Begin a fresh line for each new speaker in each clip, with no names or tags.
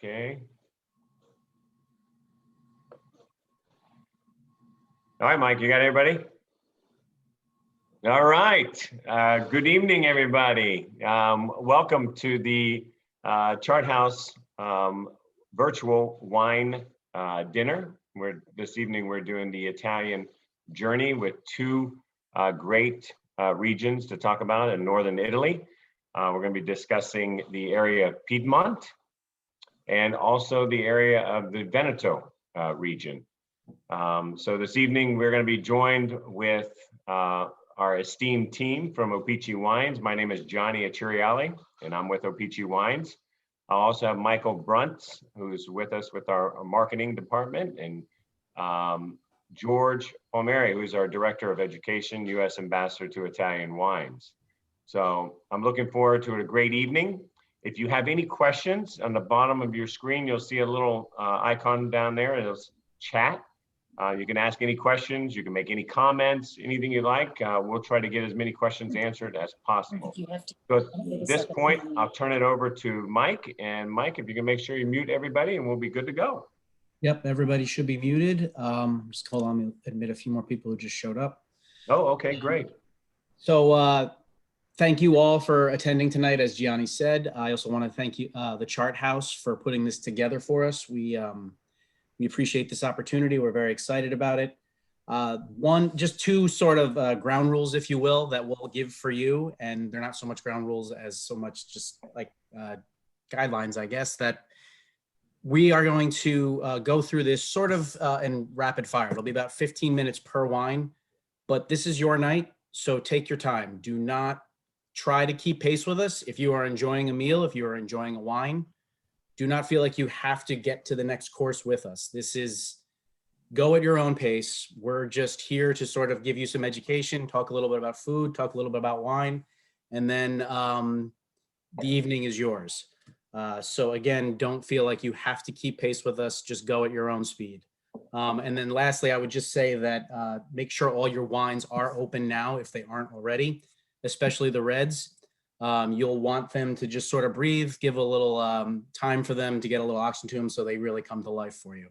Okay. All right, Mike, you got everybody? All right. Good evening, everybody. Welcome to the Chart House virtual wine dinner. This evening we're doing the Italian journey with two great regions to talk about in northern Italy. We're going to be discussing the area of Piedmont and also the area of the Veneto region. So this evening we're going to be joined with our esteemed team from O-Pee-Chee Wines. My name is Johnny Achiriali, and I'm with O-Pee-Chee Wines. I'll also have Michael Brunt, who's with us with our marketing department, and George Palmieri, who's our Director of Education, U.S. Ambassador to Italian Wines. So I'm looking forward to a great evening. If you have any questions, on the bottom of your screen, you'll see a little icon down there, and it'll chat. You can ask any questions, you can make any comments, anything you like. We'll try to get as many questions answered as possible. So at this point, I'll turn it over to Mike. And Mike, if you can make sure you mute everybody and we'll be good to go.
Yep, everybody should be muted. Just hold on, let me admit a few more people who just showed up.
Oh, okay, great.
So thank you all for attending tonight, as Gianni said. I also want to thank you, the Chart House, for putting this together for us. We appreciate this opportunity. We're very excited about it. Just two sort of ground rules, if you will, that we'll give for you. And they're not so much ground rules as so much just like guidelines, I guess, that we are going to go through this sort of in rapid fire. It'll be about 15 minutes per wine, but this is your night. So take your time. Do not try to keep pace with us. If you are enjoying a meal, if you are enjoying a wine, do not feel like you have to get to the next course with us. This is go at your own pace. We're just here to sort of give you some education, talk a little bit about food, talk a little bit about wine, and then the evening is yours. So again, don't feel like you have to keep pace with us. Just go at your own speed. And then lastly, I would just say that make sure all your wines are open now if they aren't already, especially the reds. You'll want them to just sort of breathe, give a little time for them to get a little oxygen to them so they really come to life for you.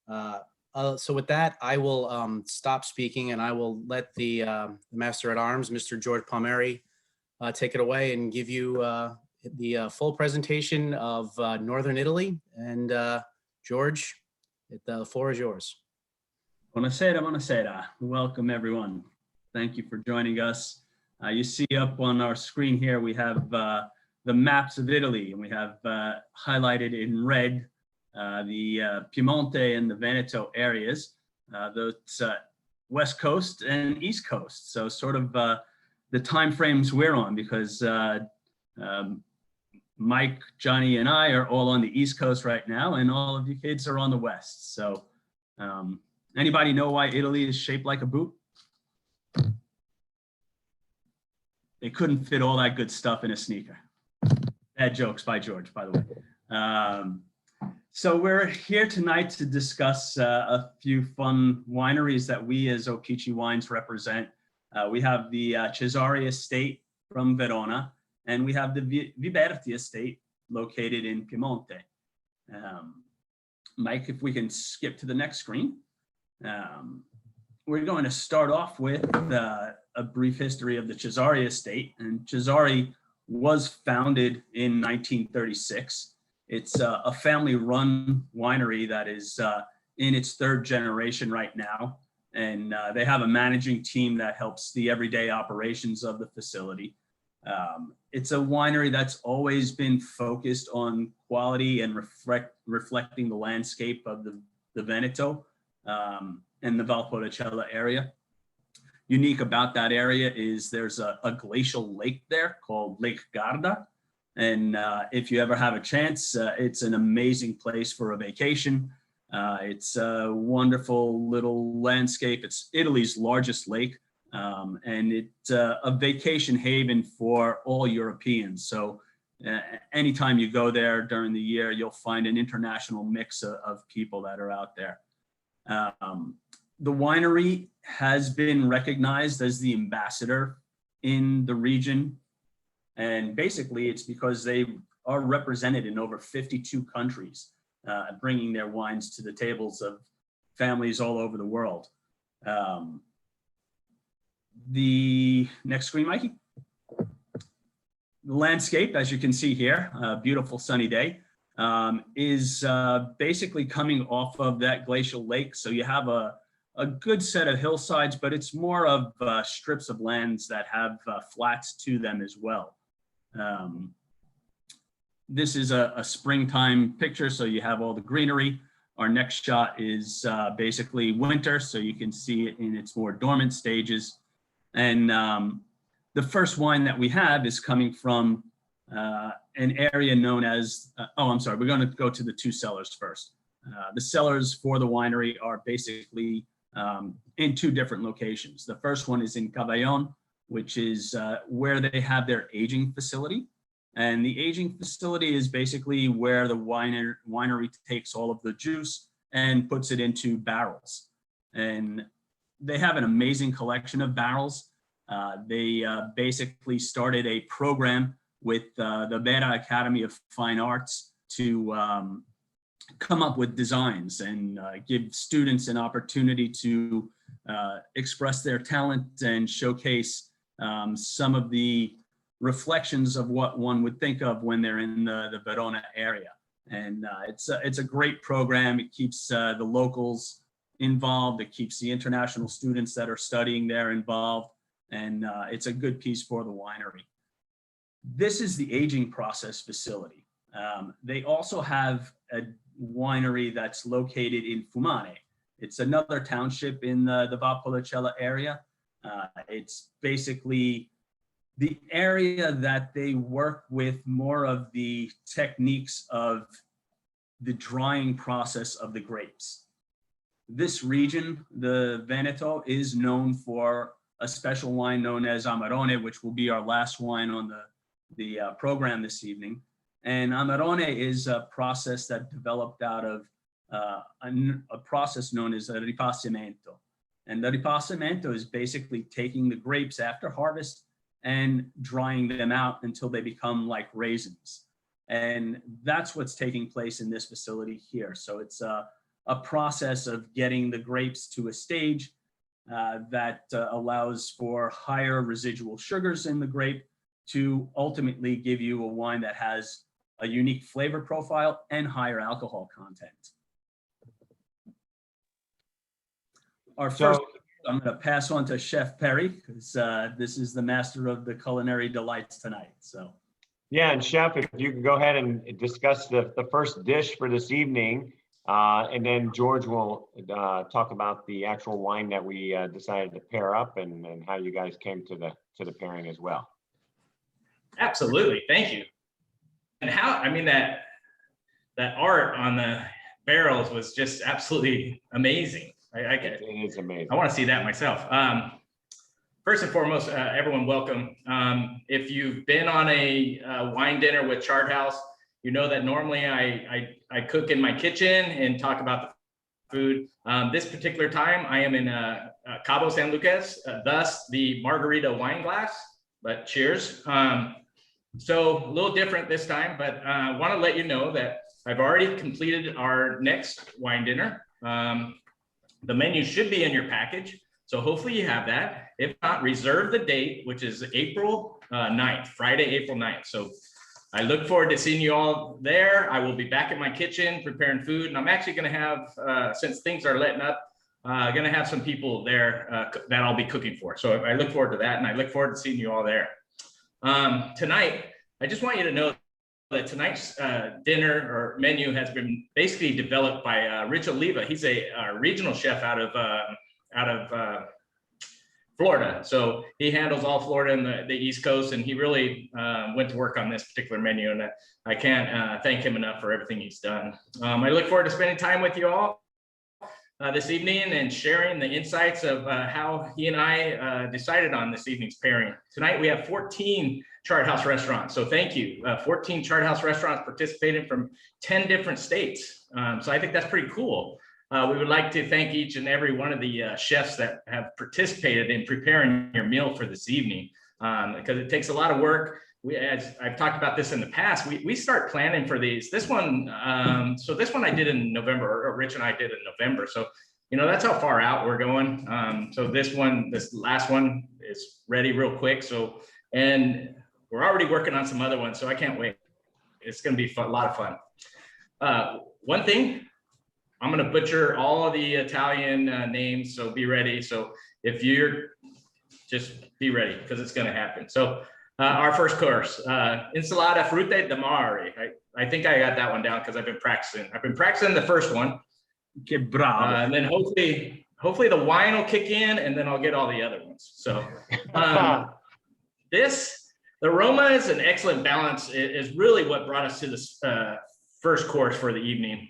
So with that, I will stop speaking and I will let the Master at Arms, Mr. George Palmieri, take it away and give you the full presentation of Northern Italy. And George, the floor is yours.
Buonasera, buonasera. Welcome everyone. Thank you for joining us. You see up on our screen here, we have the maps of Italy, and we have highlighted in red the Piemonte and the Veneto areas, those West Coast and East Coast. So sort of the time frames we're on, because Mike, Johnny, and I are all on the East Coast right now, and all of you kids are on the West. So anybody know why Italy is shaped like a boot? They couldn't fit all that good stuff in a sneaker. Bad jokes by George, by the way. So we're here tonight to discuss a few fun wineries that we as O-Pee-Chee Wines represent. We have the Cesari estate from Verona, and we have the Viberti estate located in Piemonte. Mike, if we can skip to the next screen. We're going to start off with a brief history of the Cesari estate. And Cesari was founded in 1936. It's a family-run winery that is in its third generation right now. And they have a managing team that helps the everyday operations of the facility. It's a winery that's always been focused on quality and reflecting the landscape of the Veneto and the Valpolicella area. Unique about that area is there's a glacial lake there called Lake Garda. And if you ever have a chance, it's an amazing place for a vacation. It's a wonderful little landscape. It's Italy's largest lake, and it's a vacation haven for all Europeans. So anytime you go there during the year, you'll find an international mix of people that are out there. The winery has been recognized as the ambassador in the region. And basically it's because they are represented in over 52 countries, bringing their wines to the tables of families all over the world. The next screen, Mikey. The landscape, as you can see here, a beautiful sunny day, is basically coming off of that glacial lake. So you have a good set of hillsides, but it's more of strips of lands that have flats to them as well. This is a springtime picture, so you have all the greenery. Our next shot is basically winter, so you can see it in its more dormant stages. And the first wine that we have is coming from an area known as, we're going to go to the two cellars first. The cellars for the winery are basically in two different locations. The first one is in Caballon, which is where they have their aging facility. And the aging facility is basically where the winery takes all of the juice and puts it into barrels. And they have an amazing collection of barrels. They basically started a program with the Vera Academy of Fine Arts to come up with designs and give students an opportunity to express their talent and showcase some of the reflections of what one would think of when they're in the Verona area. And it's a great program. It keeps the locals involved. It keeps the international students that are studying there involved. And it's a good piece for the winery. This is the aging process facility. They also have a winery that's located in Fumane. It's another township in the Valpolicella area. It's basically the area that they work with more of the techniques of the drying process of the grapes. This region, the Veneto, is known for a special wine known as Amarone, which will be our last wine on the program this evening. And Amarone is a process that developed out of a process known as ripassimento. And the ripassimento is basically taking the grapes after harvest and drying them out until they become like raisins. And that's what's taking place in this facility here. So it's a process of getting the grapes to a stage that allows for higher residual sugars in the grape to ultimately give you a wine that has a unique flavor profile and higher alcohol content. Our first, I'm going to pass on to Chef Perry, because this is the master of the culinary delights tonight. So,
yeah, and Chef, if you can go ahead and discuss the first dish for this evening, and then George will talk about the actual wine that we decided to pair up and how you guys came to the pairing as well.
Absolutely, thank you. And how, I mean, that art on the barrels was just absolutely amazing.
It is amazing.
I want to see that myself. First and foremost, everyone, welcome. If you've been on a wine dinner with Chart House, you know that normally I cook in my kitchen and talk about the food. This particular time, I am in Cabo San Lucas, thus the margarita wine glass. But cheers. So a little different this time, but I want to let you know that I've already completed our next wine dinner. The menu should be in your package, so hopefully you have that. If not, reserve the date, which is April 9th, Friday, April 9th. So I look forward to seeing you all there. I will be back in my kitchen preparing food, and I'm actually going to have, since things are letting up, going to have some people there that I'll be cooking for. So I look forward to that, and I look forward to seeing you all there. Tonight, I just want you to know that tonight's dinner or menu has been basically developed by Rich Oliva. He's a regional chef out of Florida. So he handles all Florida and the East Coast, and he really went to work on this particular menu, and I can't thank him enough for everything he's done. I look forward to spending time with you all this evening and sharing the insights of how he and I decided on this evening's pairing. Tonight we have 14 Chart House restaurants, so thank you. 14 Chart House restaurants participating from 10 different states. So I think that's pretty cool. We would like to thank each and every one of the chefs that have participated in preparing your meal for this evening, because it takes a lot of work as I've talked about this in the past, we start planning for these. This one, so this one I did in November, or Rich and I did in November. So, that's how far out we're going. So this last one is ready real quick. So, and we're already working on some other ones. So I can't wait. It's going to be a lot of fun. One thing, I'm going to butcher all of the Italian names. So be ready. So if just be ready, because it's going to happen. So our first course, Insalata Frutte di Mare. I think I got that one down because I've been practicing the first one.
Che bravo.
And then hopefully the wine will kick in, and then I'll get all the other ones. So the aroma is an excellent balance. It is really what brought us to this first course for the evening.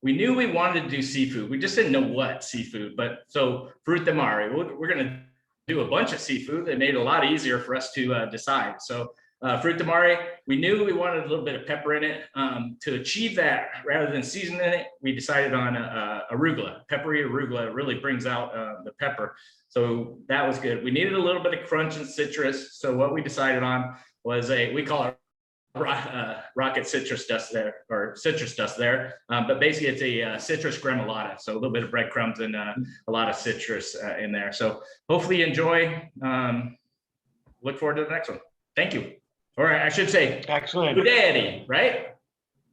We knew we wanted to do seafood. We just didn't know what seafood, but so Frutte di Mare, we're going to do a bunch of seafood. That made it a lot easier for us to decide. So Frutte di Mare, we knew we wanted a little bit of pepper in it. To achieve that, rather than seasoning it, we decided on arugula. Peppery arugula. It really brings out the pepper. So that was good. We needed a little bit of crunch and citrus. So what we decided on was we call it rocket citrus dust there, or citrus dust there. But basically it's a citrus gremolata. So a little bit of breadcrumbs and a lot of citrus in there. So hopefully you enjoy. Look forward to the next one. Thank you. Or I should say,
Excellent.
Good day, right?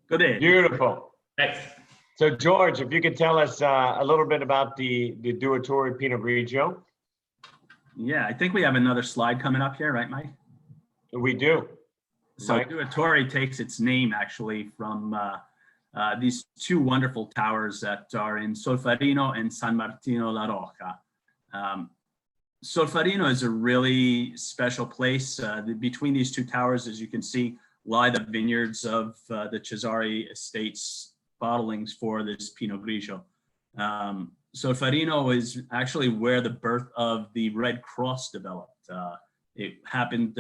Good day.
Beautiful.
Thanks.
So George, if you could tell us a little bit about the Duatore Pinot Grigio.
Yeah, I think we have another slide coming up here, right, Mike?
We do.
So
Mike?
Duatore takes its name actually from these two wonderful towers that are in Solferino and San Martino la Rocca. Solferino is a really special place. Between these two towers, as you can see, lie the vineyards of the Cesari estates bottlings for this Pinot Grigio. Solferino is actually where the birth of the Red Cross developed. It happened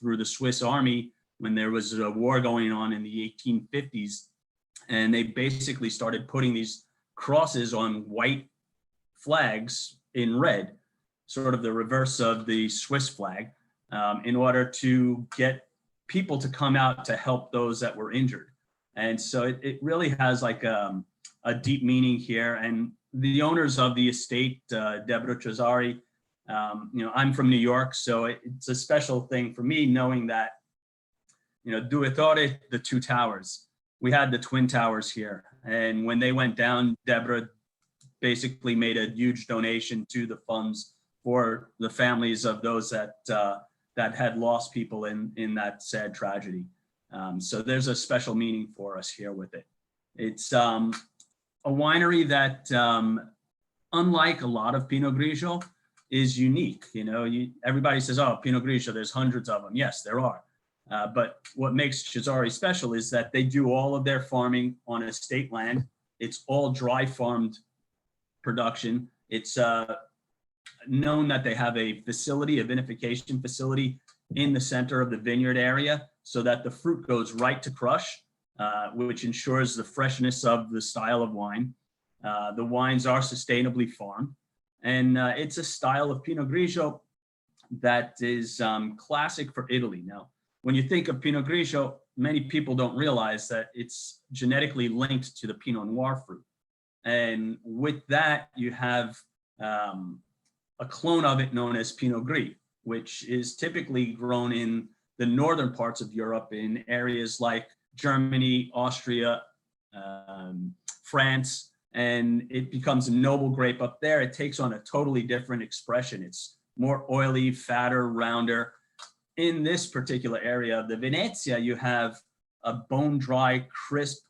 through the Swiss Army when there was a war going on in the 1850s, and they basically started putting these crosses on white flags in red, sort of the reverse of the Swiss flag, in order to get people to come out to help those that were injured. And so it really has like a deep meaning here. And the owners of the estate, Deborah Cesari, I'm from New York, so it's a special thing for me knowing that, Duatore, the two towers, we had the twin towers here. And when they went down, Deborah basically made a huge donation to the funds for the families of those that had lost people in that sad tragedy. So there's a special meaning for us here with it. It's a winery that, unlike a lot of Pinot Grigio, is unique. Everybody says, oh, Pinot Grigio, there's hundreds of them. Yes, there are. But what makes Cesari special is that they do all of their farming on estate land. It's all dry farmed production. It's known that they have a vinification facility in the center of the vineyard area so that the fruit goes right to crush, which ensures the freshness of the style of wine. The wines are sustainably farmed, and it's a style of Pinot Grigio that is classic for Italy. Now, when you think of Pinot Grigio, many people don't realize that it's genetically linked to the Pinot Noir fruit. And with that, you have a clone of it known as Pinot Gris, which is typically grown in the northern parts of Europe in areas like Germany, Austria, France, and it becomes a noble grape up there. It takes on a totally different expression. It's more oily, fatter, rounder. In this particular area of the Venezia, you have a bone-dry, crisp,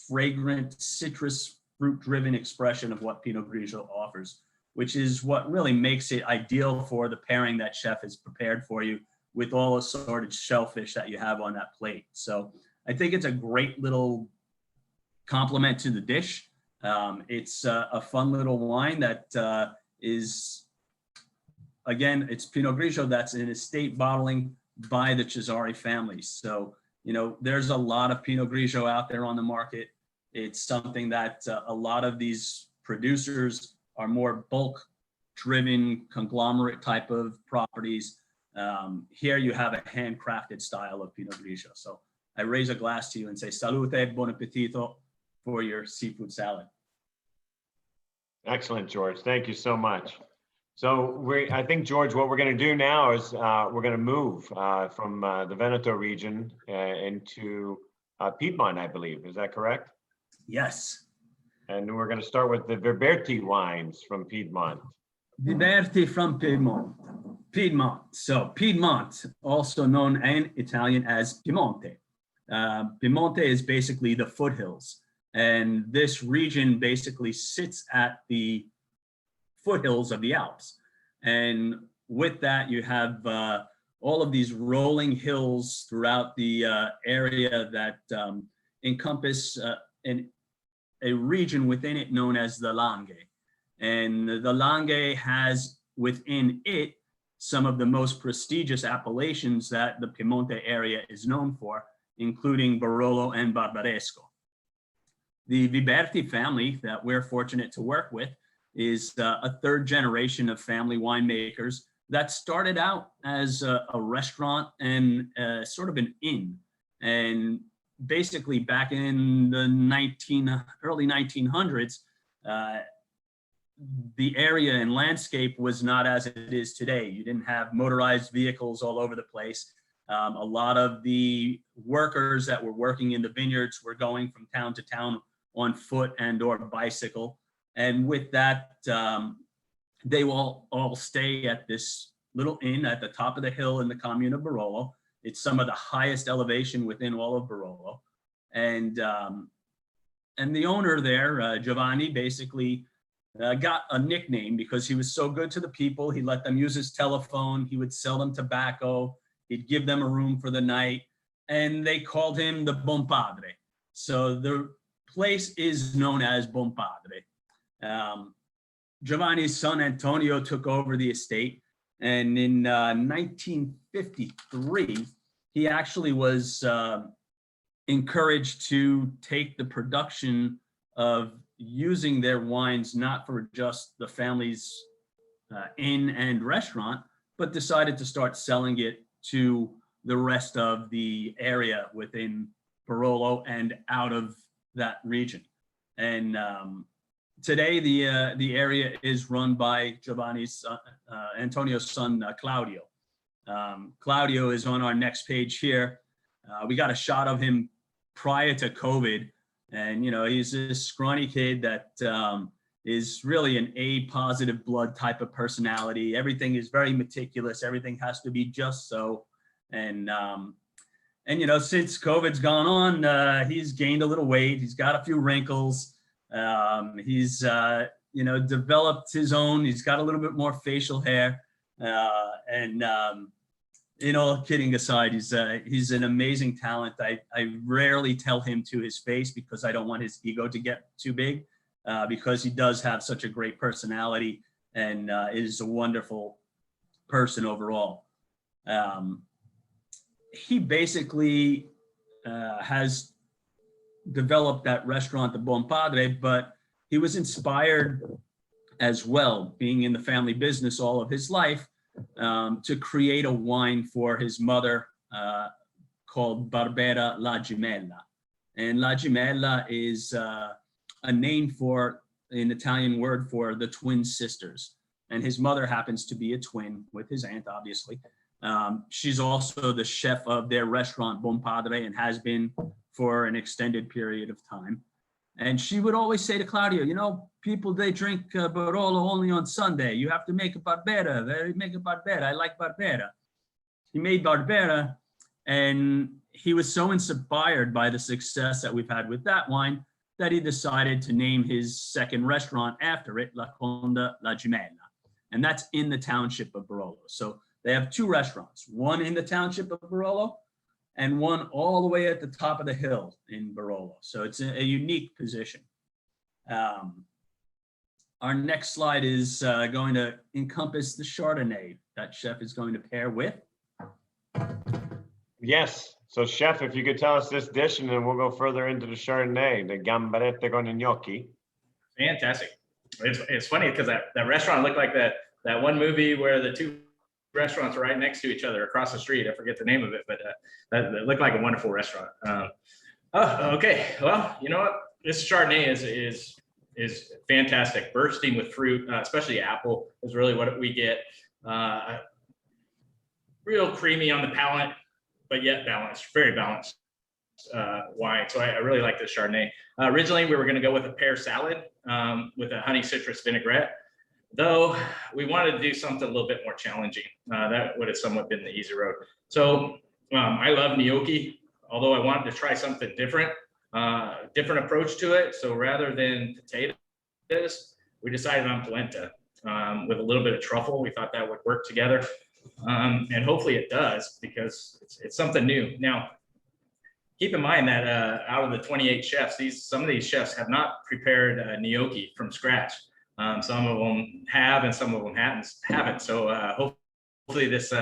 fragrant, citrus fruit-driven expression of what Pinot Grigio offers, which is what really makes it ideal for the pairing that chef has prepared for you with all assorted shellfish that you have on that plate. So I think it's a great little complement to the dish. It's a fun little wine that is, again, it's Pinot Grigio that's in estate bottling by the Cesari family. So, there's a lot of Pinot Grigio out there on the market. It's something that a lot of these producers are more bulk driven conglomerate type of properties. Here you have a handcrafted style of Pinot Grigio. So I raise a glass to you and say salute, buon appetito for your seafood salad.
Excellent, George. Thank you so much. So I think, George, what we're going to do now is we're going to move from the Veneto region into Piedmont, I believe. Is that correct?
Yes.
And we're going to start with the Viberti wines from Piedmont.
Viberti from Piedmont. Piedmont. So Piedmont, also known in Italian as Piemonte. Piemonte is basically the foothills. And this region basically sits at the foothills of the Alps. And with that, you have all of these rolling hills throughout the area that encompass a region within it known as the Langhe. And the Langhe has within it some of the most prestigious appellations that the Piemonte area is known for, including Barolo and Barbaresco. The Viberti family that we're fortunate to work with is a third generation of family winemakers that started out as a restaurant and sort of an inn. And basically back in the early 1900s, the area and landscape was not as it is today. You didn't have motorized vehicles all over the place. A lot of the workers that were working in the vineyards were going from town to town on foot and or bicycle. And with that, they will all stay at this little inn at the top of the hill in the commune of Barolo. It's some of the highest elevation within all of Barolo. And the owner there, Giovanni, basically got a nickname because he was so good to the people. He let them use his telephone. He would sell them tobacco. He'd give them a room for the night. And they called him the Buon Padre. So the place is known as Buon Padre. Giovanni's son Antonio took over the estate, and in 1953 he actually was encouraged to take the production of using their wines not for just the family's inn and restaurant, but decided to start selling it to the rest of the area within Barolo and out of that region. And today, the area is run by Giovanni's Antonio's son, Claudio. Claudio is on our next page here. We got a shot of him prior to COVID, and he's this scrawny kid that is really an A positive blood type of personality. Everything is very meticulous. Everything has to be just so. And since COVID's gone on, he's gained a little weight. He's got a few wrinkles. He's developed his own. He's got a little bit more facial hair. All kidding aside, he's an amazing talent. I rarely tell him to his face because I don't want his ego to get too big, because he does have such a great personality and is a wonderful person overall. He basically has developed that restaurant, the Buon Padre, but he was inspired as well, being in the family business all of his life, to create a wine for his mother called Barbera La Gemella. And La Gemella is a name for an Italian word for the twin sisters. And his mother happens to be a twin with his aunt, obviously. She's also the chef of their restaurant, Buon Padre, and has been for an extended period of time. And she would always say to Claudio, people, they drink Barolo only on Sunday. You have to make a Barbera. Make a Barbera. I like Barbera. He made Barbera, and he was so inspired by the success that we've had with that wine that he decided to name his second restaurant after it, La Conda La Gemella. And that's in the township of Barolo. So they have two restaurants, one in the township of Barolo and one all the way at the top of the hill in Barolo. So it's a unique position. Our next slide is going to encompass the Chardonnay that Chef is going to pair with.
Yes. So Chef, if you could tell us this dish, and then we'll go further into the Chardonnay, the gambarette con gnocchi.
Fantastic. It's funny because that restaurant looked like that one movie where the two restaurants are right next to each other across the street. I forget the name of it, but that looked like a wonderful restaurant. Oh, okay. Well, you know what? This Chardonnay is fantastic. Bursting with fruit, especially apple, is really what we get. Real creamy on the palate, but yet balanced, very balanced wine. So I really like this Chardonnay. Originally, we were going to go with a pear salad with a honey citrus vinaigrette, though we wanted to do something a little bit more challenging. That would have somewhat been the easy road. So I love gnocchi, although I wanted to try something different, different approach to it. So rather than potatoes, we decided on polenta with a little bit of truffle. We thought that would work together. And hopefully it does, because it's something new. Now, keep in mind that out of the 28 chefs, some of these chefs have not prepared gnocchi from scratch. Some of them have, and some of them haven't. So hopefully this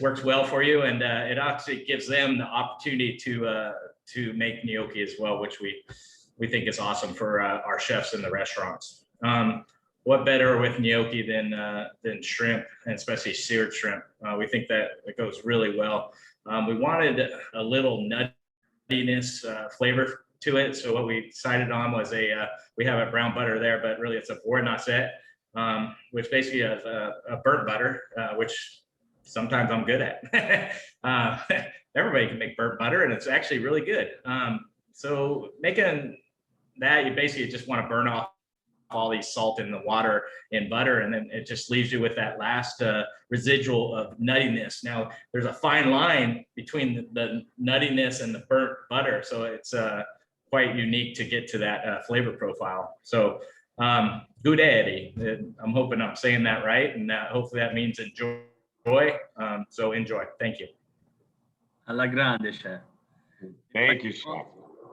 works well for you, and it actually gives them the opportunity to make gnocchi as well, which we think is awesome for our chefs in the restaurants. What better with gnocchi than shrimp, and especially seared shrimp? We think that it goes really well. We wanted a little nuttiness flavor to it, so what we decided on was we have a brown butter there, but really it's a bourgneset, which basically is a burnt butter, which sometimes I'm good at. Everybody can make burnt butter, and it's actually really good. So making that, you basically just want to burn off all the salt in the water and butter, and then it just leaves you with that last residual of nuttiness. Now, there's a fine line between the nuttiness and the burnt butter, so it's quite unique to get to that flavor profile. So guderi, I'm hoping I'm saying that right, and hopefully that means enjoy. So enjoy. Thank you.
Alla grande, chef.
Thank you, chef.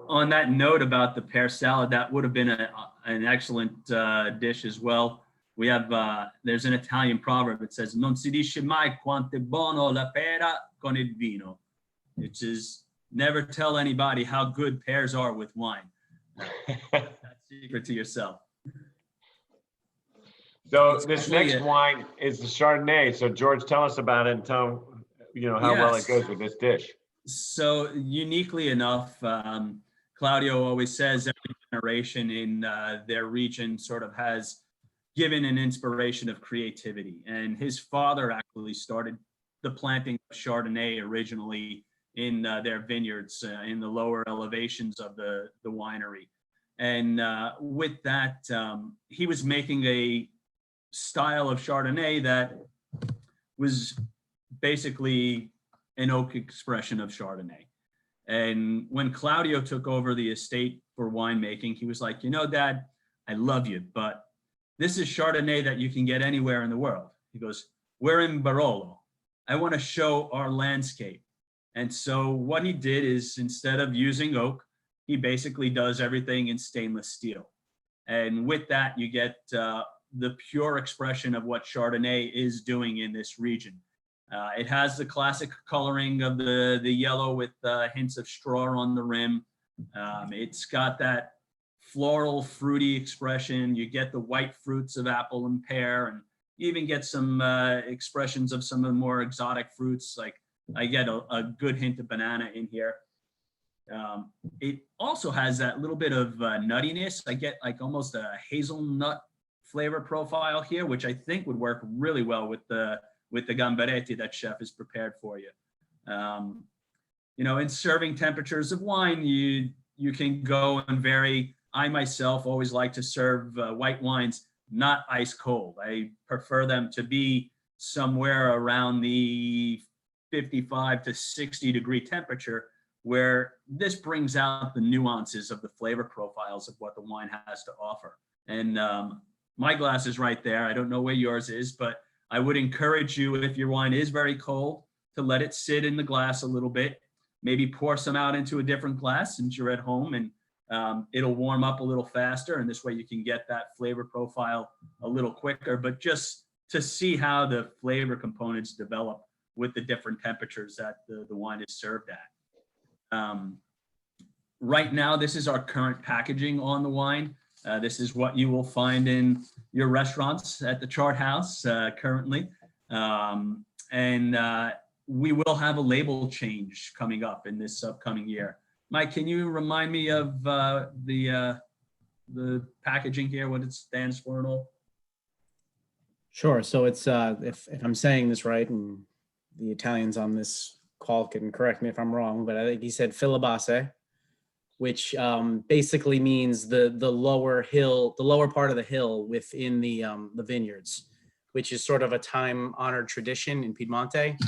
On that note about the pear salad, that would have been an excellent dish as well. We have, there's an Italian proverb that says, non si dice mai quanto è buono la pera con il vino, which is never tell anybody how good pears are with wine. That's secret to yourself.
So this next wine is the Chardonnay. So George, tell us about it and tell how well it goes with this dish.
So uniquely enough, Claudio always says every generation in their region sort of has given an inspiration of creativity. And his father actually started the planting of Chardonnay originally in their vineyards in the lower elevations of the winery. And with that, he was making a style of Chardonnay that was basically an oak expression of Chardonnay. And when Claudio took over the estate for winemaking, he was like, Dad, I love you, but this is Chardonnay that you can get anywhere in the world. He goes, we're in Barolo. I want to show our landscape. And so what he did is, instead of using oak, he basically does everything in stainless steel. And with that, you get the pure expression of what Chardonnay is doing in this region. It has the classic coloring of the yellow with hints of straw on the rim. It's got that floral, fruity expression. You get the white fruits of apple and pear, and you even get some expressions of some of the more exotic fruits. Like I get a good hint of banana in here. It also has that little bit of nuttiness. I get like almost a hazelnut flavor profile here, which I think would work really well with the gamberetti that chef has prepared for you. In serving temperatures of wine, you can go and vary. I myself always like to serve white wines not ice cold. I prefer them to be somewhere around the 55 to 60 degree temperature, where this brings out the nuances of the flavor profiles of what the wine has to offer. And my glass is right there. I don't know where yours is, but I would encourage you, if your wine is very cold, to let it sit in the glass a little bit. Maybe pour some out into a different glass since you're at home, and it'll warm up a little faster. And this way you can get that flavor profile a little quicker, but just to see how the flavor components develop with the different temperatures that the wine is served at. Right now, this is our current packaging on the wine. This is what you will find in your restaurants at the Chart House currently. And we will have a label change coming up in this upcoming year. Mike, can you remind me of the packaging here, what it stands for and all?
Sure. So it's if I'm saying this right, and the Italians on this call can correct me if I'm wrong, but I think he said filabase, which basically means the lower hill, the lower part of the hill within the vineyards, which is sort of a time-honored tradition in Piemonte.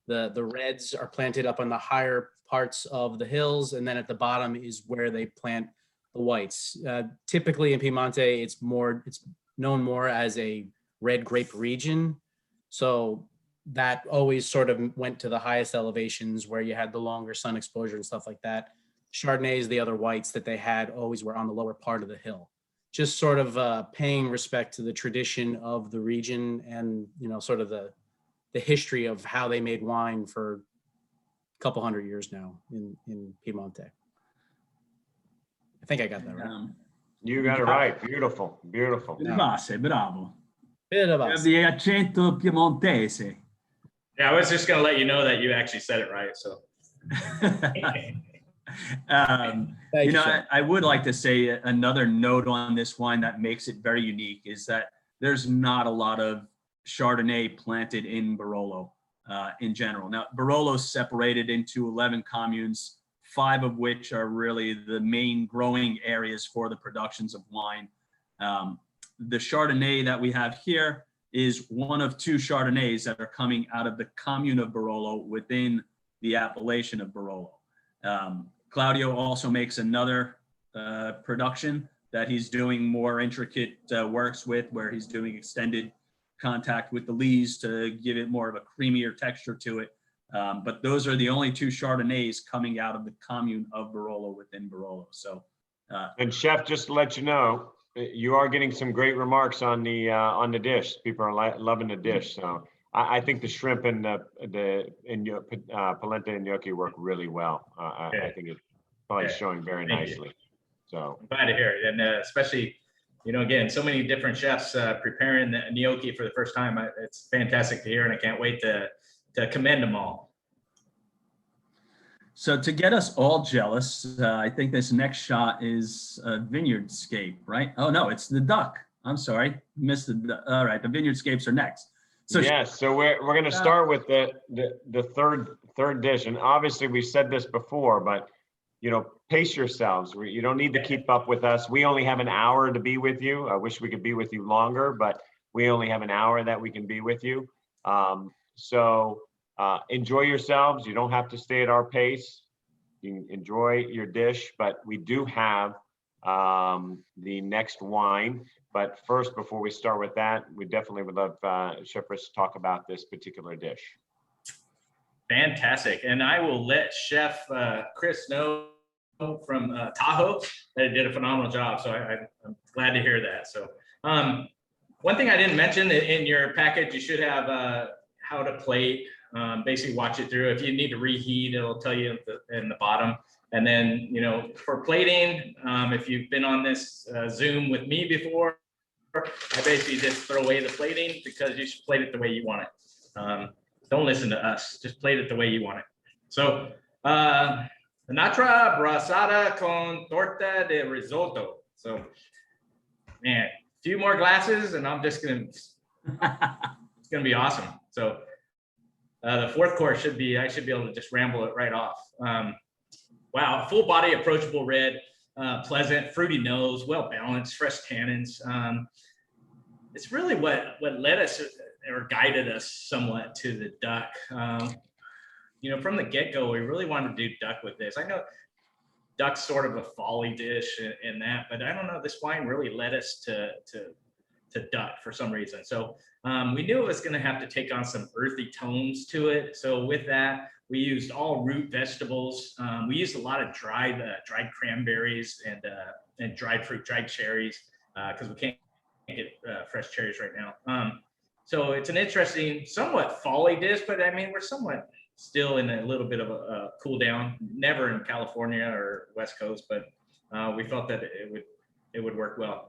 The reds are planted up on the higher parts of the hills, and then at the bottom is where they plant the whites. Typically in Piemonte, it's known more as a red grape region. So that always sort of went to the highest elevations where you had the longer sun exposure and stuff like that. Chardonnays, the other whites that they had always were on the lower part of the hill. Just sort of paying respect to the tradition of the region and, you know, sort of the history of how they made wine for a couple hundred years now in Piemonte. I think I got that right.
You got it right. Beautiful, beautiful.
Filabase, bravo.
Bit of us.
The accento piemontese.
Yeah, I was just going to let you know that you actually said it right. So,
you know, I would like to say another note on this wine that makes it very unique is that there's not a lot of Chardonnay planted in Barolo in general. Now, Barolo's separated into 11 communes, 5 of which are really the main growing areas for the productions of wine. The Chardonnay that we have here is one of 2 Chardonnays that are coming out of the commune of Barolo within the appellation of Barolo. Claudio also makes another production that he's doing more intricate works with, where he's doing extended contact with the lees to give it more of a creamier texture to it. But those are the only 2 Chardonnays coming out of the commune of Barolo within Barolo. So,
and chef, just to let you know, you are getting some great remarks on the dish. People are loving the dish. So I think the shrimp and the polenta and gnocchi work really well. I think it's probably showing very nicely. So
I'm glad to hear it, and especially, you know, again, so many different chefs preparing the gnocchi for the first time. It's fantastic to hear, and I can't wait to commend them all.
So to get us all jealous, I think this next shot is a vineyardscape, right? Oh no, it's the duck. I'm sorry, missed the. All right, the vineyardscapes are next. So
yes, so we're going to start with the third dish, and obviously we said this before, but you know, pace yourselves. You don't need to keep up with us. We only have an hour to be with you. I wish we could be with you longer, but we only have an hour that we can be with you. So enjoy yourselves. You don't have to stay at our pace. You can enjoy your dish, but we do have the next wine. But first, before we start with that, we definitely would love Chef Chris to talk about this particular dish.
Fantastic. And I will let Chef Chris know from Tahoe that he did a phenomenal job. So I'm glad to hear that. So one thing I didn't mention in your package, you should have how to plate. Basically watch it through. If you need to reheat, it'll tell you in the bottom. And then, you know, for plating, if you've been on this Zoom with me before, I basically just throw away the plating because you should plate it the way you want it. Don't listen to us. Just plate it the way you want it. So, Natra brassata con torta de risotto. So, man, a few more glasses and I'm just gonna, it's gonna be awesome. So, the 4th course I should be able to just ramble it right off. Wow, full body, approachable red, pleasant, fruity nose, well balanced, fresh tannins. It's really what led us or guided us somewhat to the duck. You know, from the get-go, we really wanted to do duck with this. I know duck's sort of a folly dish in that, but I don't know, this wine really led us to duck for some reason. So we knew it was going to have to take on some earthy tones to it. So with that, we used all root vegetables. We used a lot of dried cranberries and dried fruit, dried cherries, because we can't get fresh cherries right now. So it's an interesting, somewhat folly dish, but I mean, we're somewhat still in a little bit of a cool down. Never in California or West Coast, but we felt that it would work well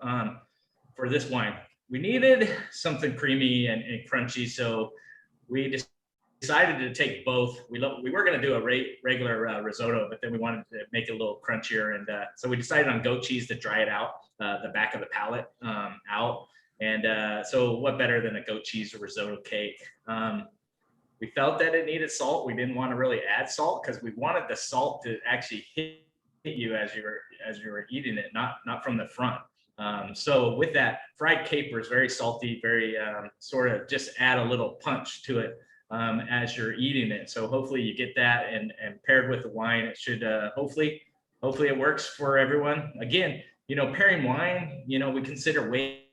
for this wine. We needed something creamy and crunchy, so we decided to take both. We were going to do a regular risotto, but then we wanted to make it a little crunchier, and so we decided on goat cheese to dry it out, the back of the palate out. And so what better than a goat cheese risotto cake? We felt that it needed salt. We didn't want to really add salt because we wanted the salt to actually hit you as you were eating it, not from the front. So with that, fried caper is very salty, very sort of just add a little punch to it as you're eating it. So hopefully you get that, and paired with the wine, it should hopefully it works for everyone. Again, pairing wine, we consider weight,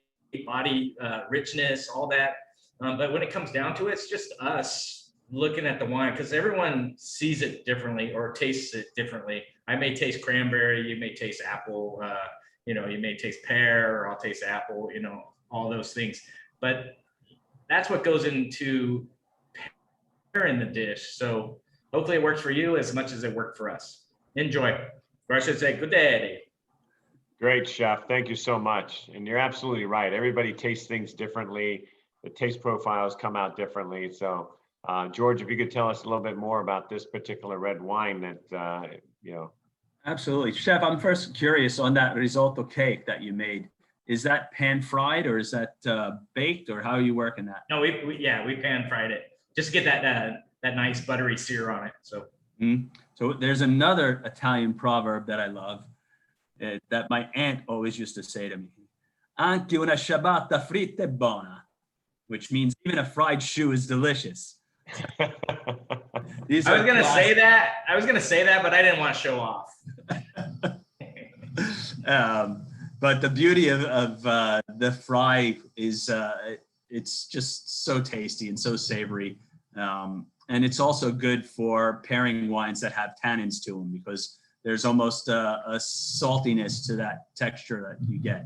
body, richness, all that. But when it comes down to it, it's just us looking at the wine, because everyone sees it differently or tastes it differently. I may taste cranberry, you may taste apple, you may taste pear, or I'll taste apple, all those things. But that's what goes into pairing the dish. So hopefully it works for you as much as it worked for us. Enjoy. Or I should say, good day.
Great, chef. Thank you so much. And you're absolutely right. Everybody tastes things differently. The taste profiles come out differently. So, George, if you could tell us a little bit more about this particular red wine that,
Absolutely. Chef, I'm first curious on that risotto cake that you made. Is that pan fried, or is that baked, or how are you working that?
No, we pan fried it. Just get that nice buttery sear on it. So.
So there's another Italian proverb that I love that my aunt always used to say to me: "Anche una ciabatta fritta è buona," which means even a fried shoe is delicious.
I was gonna say that, but I didn't want to show off.
But the beauty of the fry is it's just so tasty and so savory. And it's also good for pairing wines that have tannins to them, because there's almost a saltiness to that texture that you get.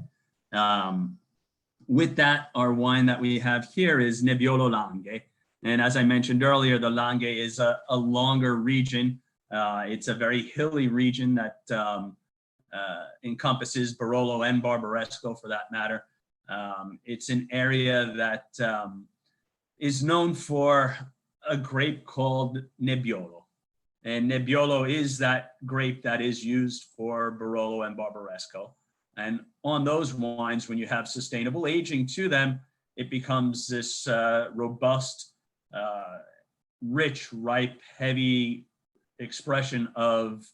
With that, our wine that we have here is Nebbiolo Langhe. And as I mentioned earlier, the Langhe is a longer region. It's a very hilly region that encompasses Barolo and Barbaresco, for that matter. It's an area that is known for a grape called Nebbiolo. And Nebbiolo is that grape that is used for Barolo and Barbaresco. And on those wines, when you have sustainable aging to them, it becomes this robust, rich, ripe, heavy expression of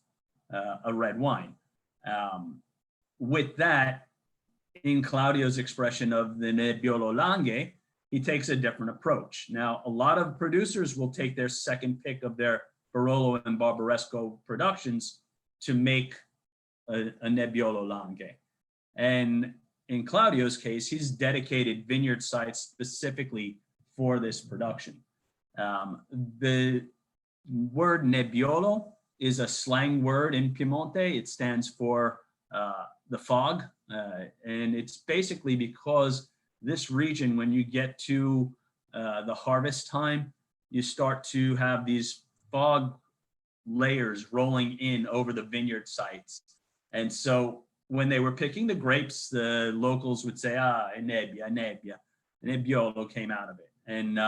a red wine. With that, in Claudio's expression of the Nebbiolo Langhe, he takes a different approach. Now, a lot of producers will take their second pick of their Barolo and Barbaresco productions to make a Nebbiolo Langhe. And in Claudio's case, he's dedicated vineyard sites specifically for this production. The word Nebbiolo is a slang word in Piemonte. It stands for the fog. And it's basically because this region, when you get to the harvest time, you start to have these fog layers rolling in over the vineyard sites. And so when they were picking the grapes, the locals would say, nebbia. Nebbiolo came out of it. And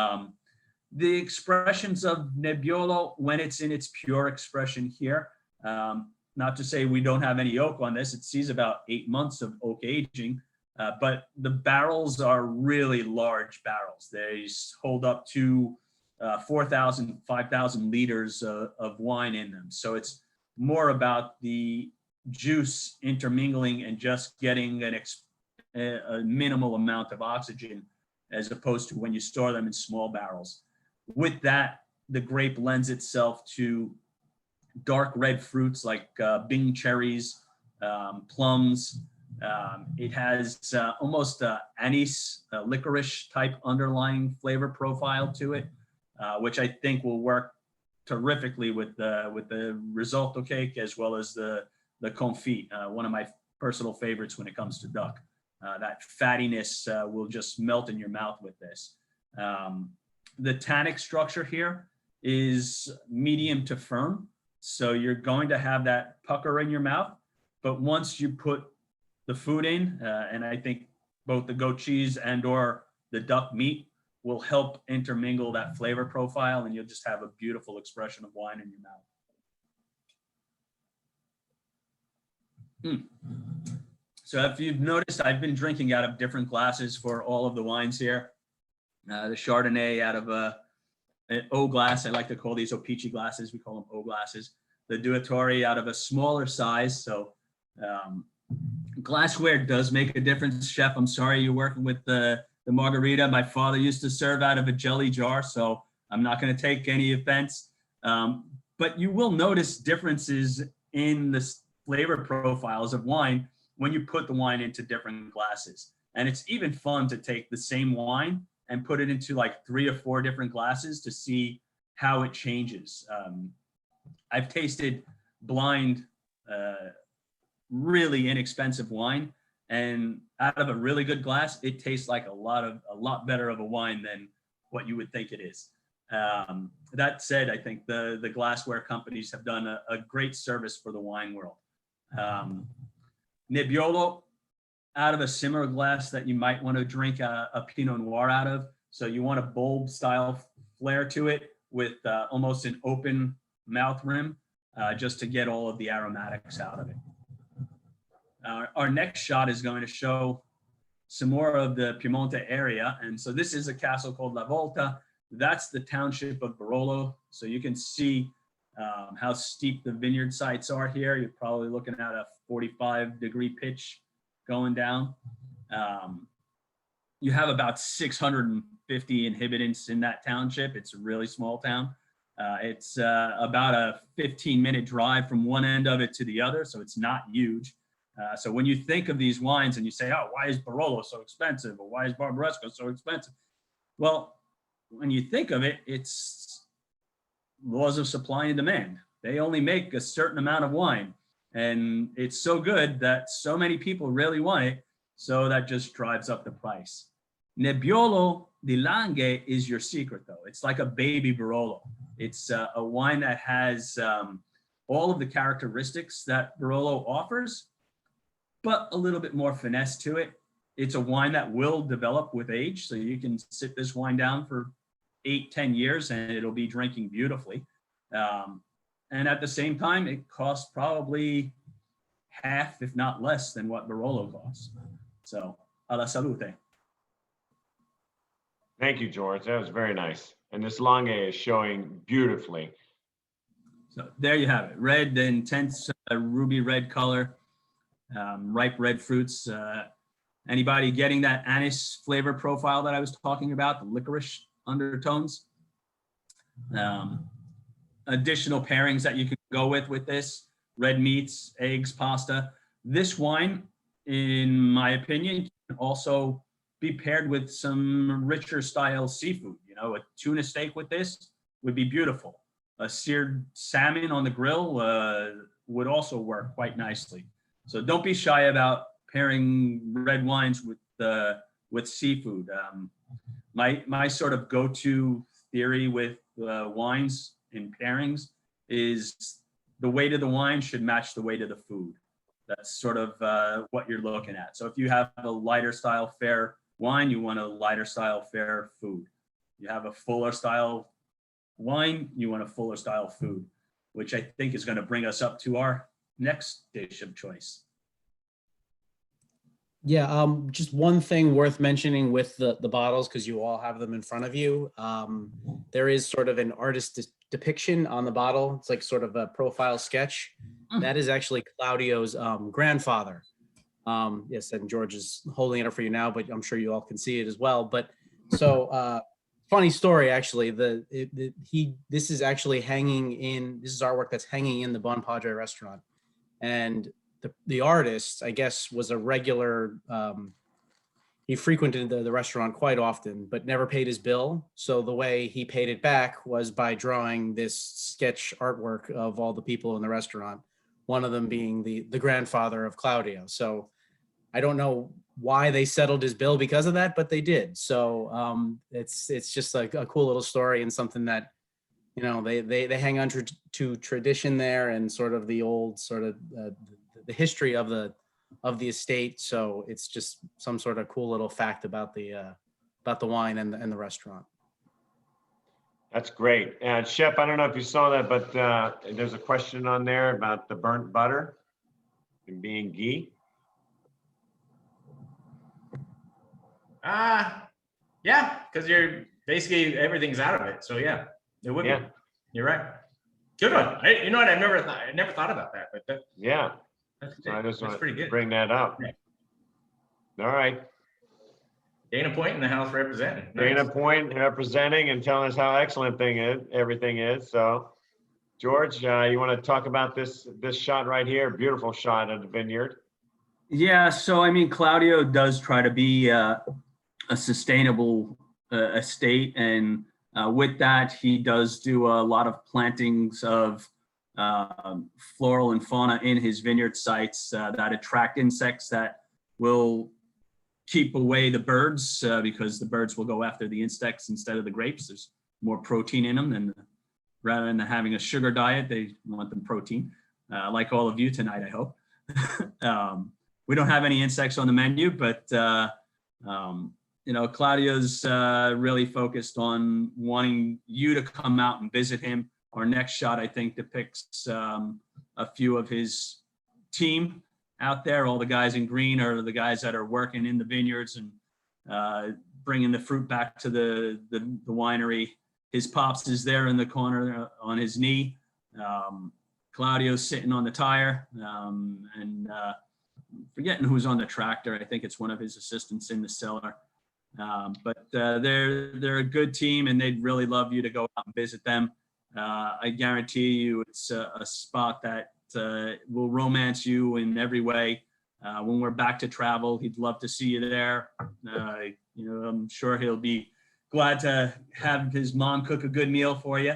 the expressions of Nebbiolo, when it's in its pure expression here, not to say we don't have any oak on this, it sees about 8 months of oak aging, but the barrels are really large barrels. They hold up to 4,000, 5,000 liters of wine in them. So it's more about the juice intermingling and just getting a minimal amount of oxygen, as opposed to when you store them in small barrels. With that, the grape lends itself to dark red fruits like Bing cherries, plums. It has almost anise, licorice type underlying flavor profile to it, which I think will work terrifically with the risotto cake, as well as the confit, one of my personal favorites when it comes to duck. That fattiness will just melt in your mouth with this. The tannic structure here is medium to firm. So you're going to have that pucker in your mouth, but once you put the food in, and I think both the goat cheese and or the duck meat will help intermingle that flavor profile, and you'll just have a beautiful expression of wine in your mouth. So if you've noticed, I've been drinking out of different glasses for all of the wines here. The Chardonnay out of an O glass. I like to call these O-Picci glasses. We call them O glasses. The Duatori out of a smaller size. So glassware does make a difference, Chef. I'm sorry you're working with the margarita. My father used to serve out of a jelly jar, so I'm not going to take any offense. But you will notice differences in the flavor profiles of wine when you put the wine into different glasses. And it's even fun to take the same wine and put it into like 3 or 4 different glasses to see how it changes. I've tasted blind, really inexpensive wine, and out of a really good glass, it tastes like a lot better of a wine than what you would think it is. That said, I think the glassware companies have done a great service for the wine world. Nebbiolo, out of a similar glass that you might want to drink a Pinot Noir out of. So you want a bulb style flair to it with almost an open mouth rim, just to get all of the aromatics out of it. Our next shot is going to show some more of the Piemonte area. And so this is a castle called La Volta. That's the township of Barolo. So you can see how steep the vineyard sites are here. You're probably looking at a 45-degree pitch going down. You have about 650 inhabitants in that township. It's a really small town. It's about a 15-minute drive from one end of it to the other, so it's not huge. So when you think of these wines and you say, oh, why is Barolo so expensive? Or why is Barbaresco so expensive? Well, when you think of it, it's laws of supply and demand. They only make a certain amount of wine, and it's so good that so many people really want it, so that just drives up the price. Nebbiolo di Langhe is your secret, though. It's like a baby Barolo. It's a wine that has all of the characteristics that Barolo offers, but a little bit more finesse to it. It's a wine that will develop with age, so you can sit this wine down for 8-10 years and it'll be drinking beautifully. And at the same time, it costs probably half, if not less, than what Barolo costs. So, alla salute.
Thank you, George. That was very nice. And this Langhe is showing beautifully.
So there you have it. Red, the intense ruby red color, ripe red fruits. Anybody getting that anise flavor profile that I was talking about, the licorice undertones? Additional pairings that you can go with this: red meats, eggs, pasta. This wine, in my opinion, can also be paired with some richer style seafood. You know, a tuna steak with this would be beautiful. A seared salmon on the grill would also work quite nicely. So don't be shy about pairing red wines with seafood. My sort of go-to theory with wines in pairings is the weight of the wine should match the weight of the food. That's sort of what you're looking at. So if you have a lighter style fair wine, you want a lighter style fair food. You have a fuller style wine, you want a fuller style food, which I think is going to bring us up to our next dish of choice.
Yeah, just one thing worth mentioning with the bottles, because you all have them in front of you. There is sort of an artist depiction on the bottle. It's like sort of a profile sketch. That is actually Claudio's grandfather. Yes, and George is holding it up for you now, but I'm sure you all can see it as well. But so funny story, actually. This is actually hanging in. This is artwork that's hanging in the Bon Padre restaurant, and the artist, I guess, was a regular. He frequented the restaurant quite often, but never paid his bill. So the way he paid it back was by drawing this sketch artwork of all the people in the restaurant, one of them being the grandfather of Claudio. So I don't know why they settled his bill because of that, but they did. So it's just like a cool little story, and something that, you know, they hang on to tradition there, and sort of the old sort of the history of the estate. So it's just some sort of cool little fact about the the wine and the restaurant.
That's great. And Chef, I don't know if you saw that, but there's a question on there about the burnt butter and being ghee.
Yeah, because you're basically everything's out of it. So yeah, it would
Yeah.
be. You're right. Good one. You know what? I never thought about that, but
Yeah.
that's
So I just
that's
want
pretty
to
good.
bring that up.
Yeah.
All right.
Dana Point in the house representing.
Dana
Nice.
Point representing and telling us how excellent everything is. So, George, you want to talk about this shot right here? Beautiful shot of the vineyard.
Yeah, so I mean, Claudio does try to be a sustainable estate, and with that, he does do a lot of plantings of floral and fauna in his vineyard sites that attract insects that will keep away the birds because the birds will go after the insects instead of the grapes. There's more protein in them, and rather than having a sugar diet, they want them protein, like all of you tonight, I hope. We don't have any insects on the menu, but you know, Claudio's really focused on wanting you to come out and visit him. Our next shot, I think, depicts a few of his team out there. All the guys in green are the guys that are working in the vineyards and bringing the fruit back to the winery. His pops is there in the corner on his knee. Claudio's sitting on the tire, and forgetting who's on the tractor. I think it's one of his assistants in the cellar. But they're a good team, and they'd really love you to go out and visit them. I guarantee you it's a spot that will romance you in every way. When we're back to travel, he'd love to see you there. You know, I'm sure he'll be glad to have his mom cook a good meal for you.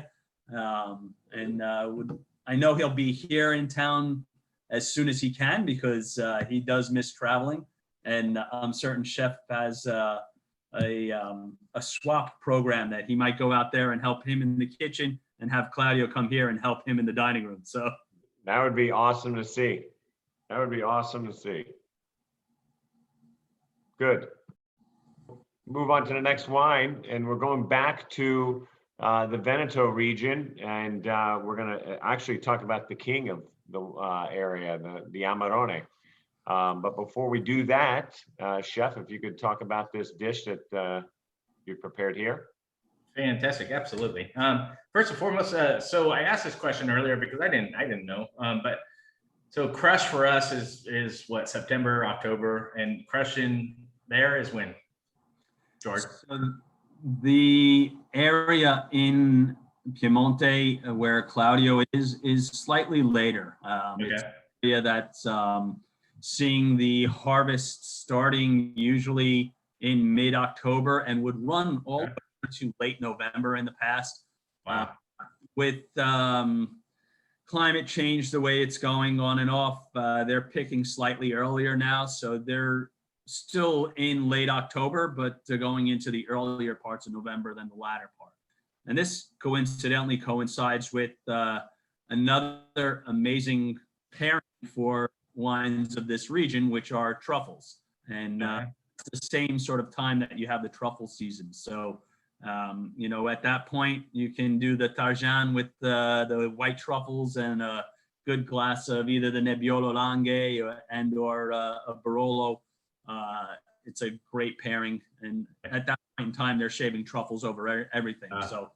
I know he'll be here in town as soon as he can because he does miss traveling. And I'm certain Chef has a swap program that he might go out there and help him in the kitchen and have Claudio come here and help him in the dining room. So
that would be awesome to see. That would be awesome to see. Good. Move on to the next wine, and we're going back to the Veneto region, and we're going to actually talk about the king of the area, the Amarone. But before we do that, Chef, if you could talk about this dish that you prepared here.
Fantastic, absolutely. First and foremost, so I asked this question earlier because I didn't know. But so crush for us is what, September, October, and crushing there is when, George?
So the area in Piemonte where Claudio is slightly later. It's an area that's seeing the harvest starting usually in mid-October and would run all the way to late November in the past.
Wow.
With climate change, the way it's going on and off, they're picking slightly earlier now. So they're still in late October, but they're going into the earlier parts of November than the latter part. And this coincidentally coincides with another amazing pairing for wines of this region, which are truffles. And it's the same sort of time that you have the truffle season. So, you know, at that point, you can do the Tarjan with the white truffles and a good glass of either the Nebbiolo Langhe or a Barolo. It's a great pairing. And at that point in time, they're shaving truffles over everything. So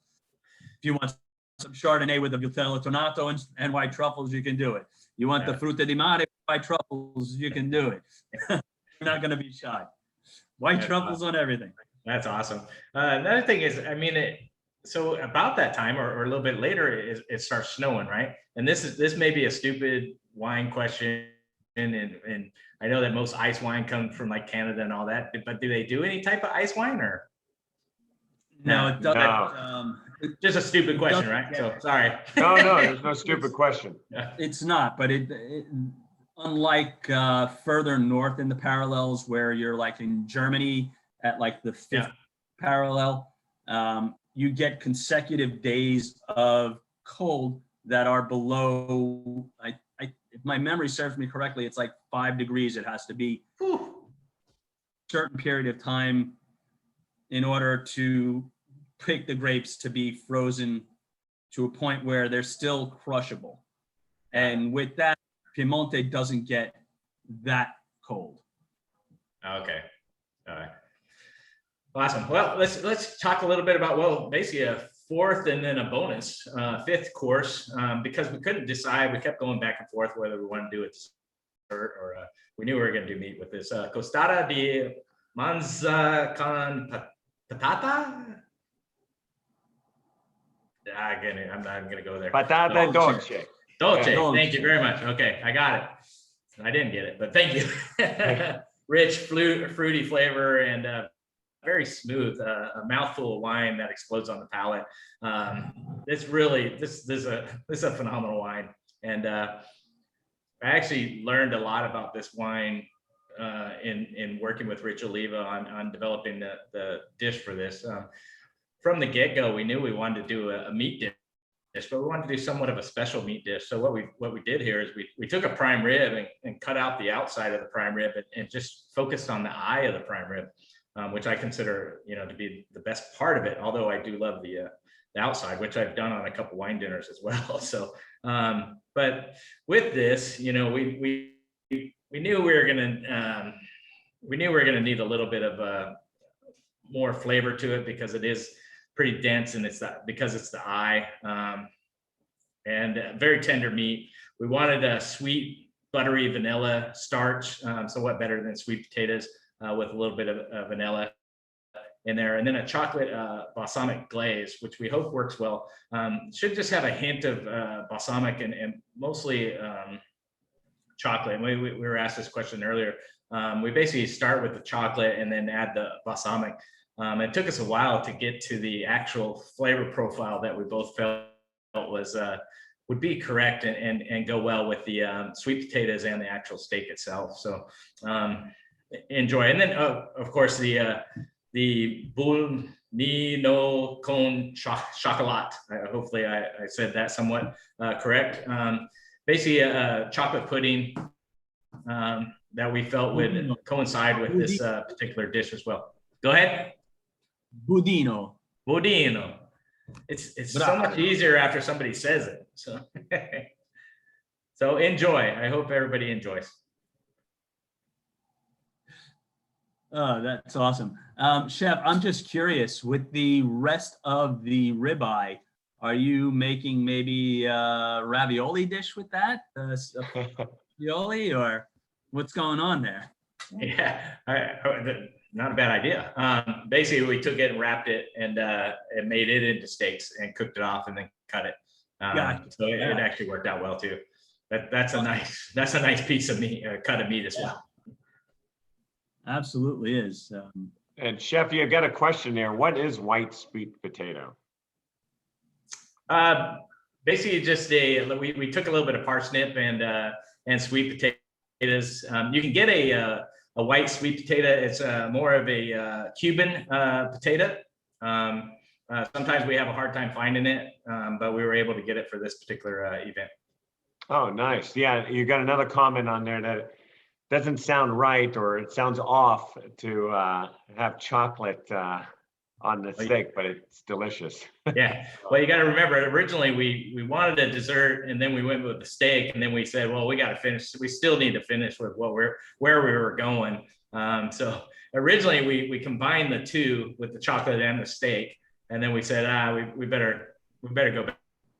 if you want some Chardonnay with the Vitello Tonato and white truffles, you can do it. You want the Fruta di Mare with white truffles, you can do it. You're not going to be shy. White truffles on everything.
That's awesome. Another thing is, I mean, so about that time or a little bit later, it starts snowing, right? And this may be a stupid wine question, and I know that most ice wine comes from like Canada and all that, but do they do any type of ice wine or?
No, it doesn't.
No.
Just a stupid question, right? So sorry.
No, there's no stupid question.
It's not, but it unlike further north in the parallels where you're like in Germany at like the fifth parallel, you get consecutive days of cold that are below, if my memory serves me correctly, it's like 5 degrees. It has to be certain period of time in order to pick the grapes to be frozen to a point where they're still crushable. And with that, Piemonte doesn't get that cold.
Okay. All right. Awesome. Well, let's talk a little bit about, well, basically a fourth and then a bonus, fifth course, because we couldn't decide. We kept going back and forth whether we wanted to do it dessert or we knew we were going to do meat with this. Costada di manza con patata. Again, I'm not even going to go there.
Patata dolce.
Dolce.
Dolce.
Thank you very much. Okay, I got it. I didn't get it, but thank you. Rich, fruity flavor and very smooth. A mouthful of wine that explodes on the palate. This is a phenomenal wine, and I actually learned a lot about this wine in working with Rich Oliva on developing the dish for this. From the get-go, we knew we wanted to do a meat dish, but we wanted to do somewhat of a special meat dish. So what we did here is we took a prime rib and cut out the outside of the prime rib and just focused on the eye of the prime rib, which I consider, to be the best part of it. Although I do love the outside, which I've done on a couple wine dinners as well. So, but with this, we knew we were gonna need a little bit of more flavor to it because it is pretty dense and because it's the eye, and very tender meat. We wanted a sweet, buttery vanilla starch, so what better than sweet potatoes with a little bit of vanilla in there, and then a chocolate balsamic glaze, which we hope works well. Should just have a hint of balsamic and mostly chocolate. And we were asked this question earlier. We basically start with the chocolate and then add the balsamic. It took us a while to get to the actual flavor profile that we both felt was would be correct and go well with the sweet potatoes and the actual steak itself. So enjoy. And then of course the Bulnino con chocolat. Hopefully I said that somewhat correct. Basically a chocolate pudding that we felt would coincide with this particular dish as well. Go ahead.
Budino.
It's so much easier after somebody says it. So, so enjoy. I hope everybody enjoys.
Oh, that's awesome. Chef, I'm just curious, with the rest of the ribeye, are you making maybe a ravioli dish with that? Ravioli, or what's going on there?
Yeah, not a bad idea. Basically, we took it and wrapped it and made it into steaks and cooked it off and then cut it. So it actually worked out well too. That's a nice piece of meat, cut of meat as well.
Absolutely is.
And Chef, you got a question there. What is white sweet potato?
Basically, just we took a little bit of parsnip and sweet potatoes. You can get a white sweet potato. It's more of a Cuban potato. Sometimes we have a hard time finding it, but we were able to get it for this particular event.
Oh, nice. Yeah, you got another comment on there that doesn't sound right, or it sounds off to have chocolate on the steak, but it's delicious.
Yeah. Well, you got to remember, originally we wanted a dessert, and then we went with the steak, and then we said, well, we got to finish. We still need to finish with where we were going. So originally we combined the two with the chocolate and the steak, and then we said, we better go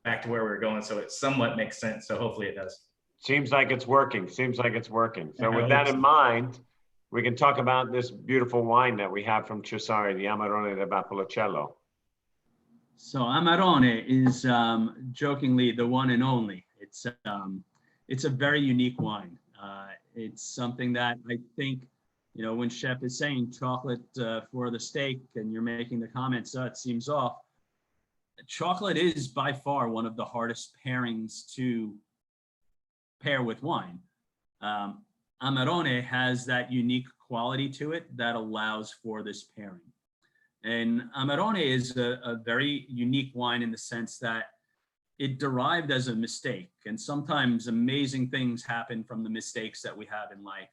back to where we were going, so it somewhat makes sense. So hopefully it does.
Seems like it's working. So with that in mind, we can talk about this beautiful wine that we have from Cesari, the Amarone de Valpolicella.
So Amarone is jokingly the one and only. It's a very unique wine. It's something that I think, when Chef is saying chocolate for the steak and you're making the comments, it seems off. Chocolate is by far one of the hardest pairings to pair with wine. Amarone has that unique quality to it that allows for this pairing. And Amarone is a very unique wine in the sense that it derived as a mistake. And sometimes amazing things happen from the mistakes that we have in life.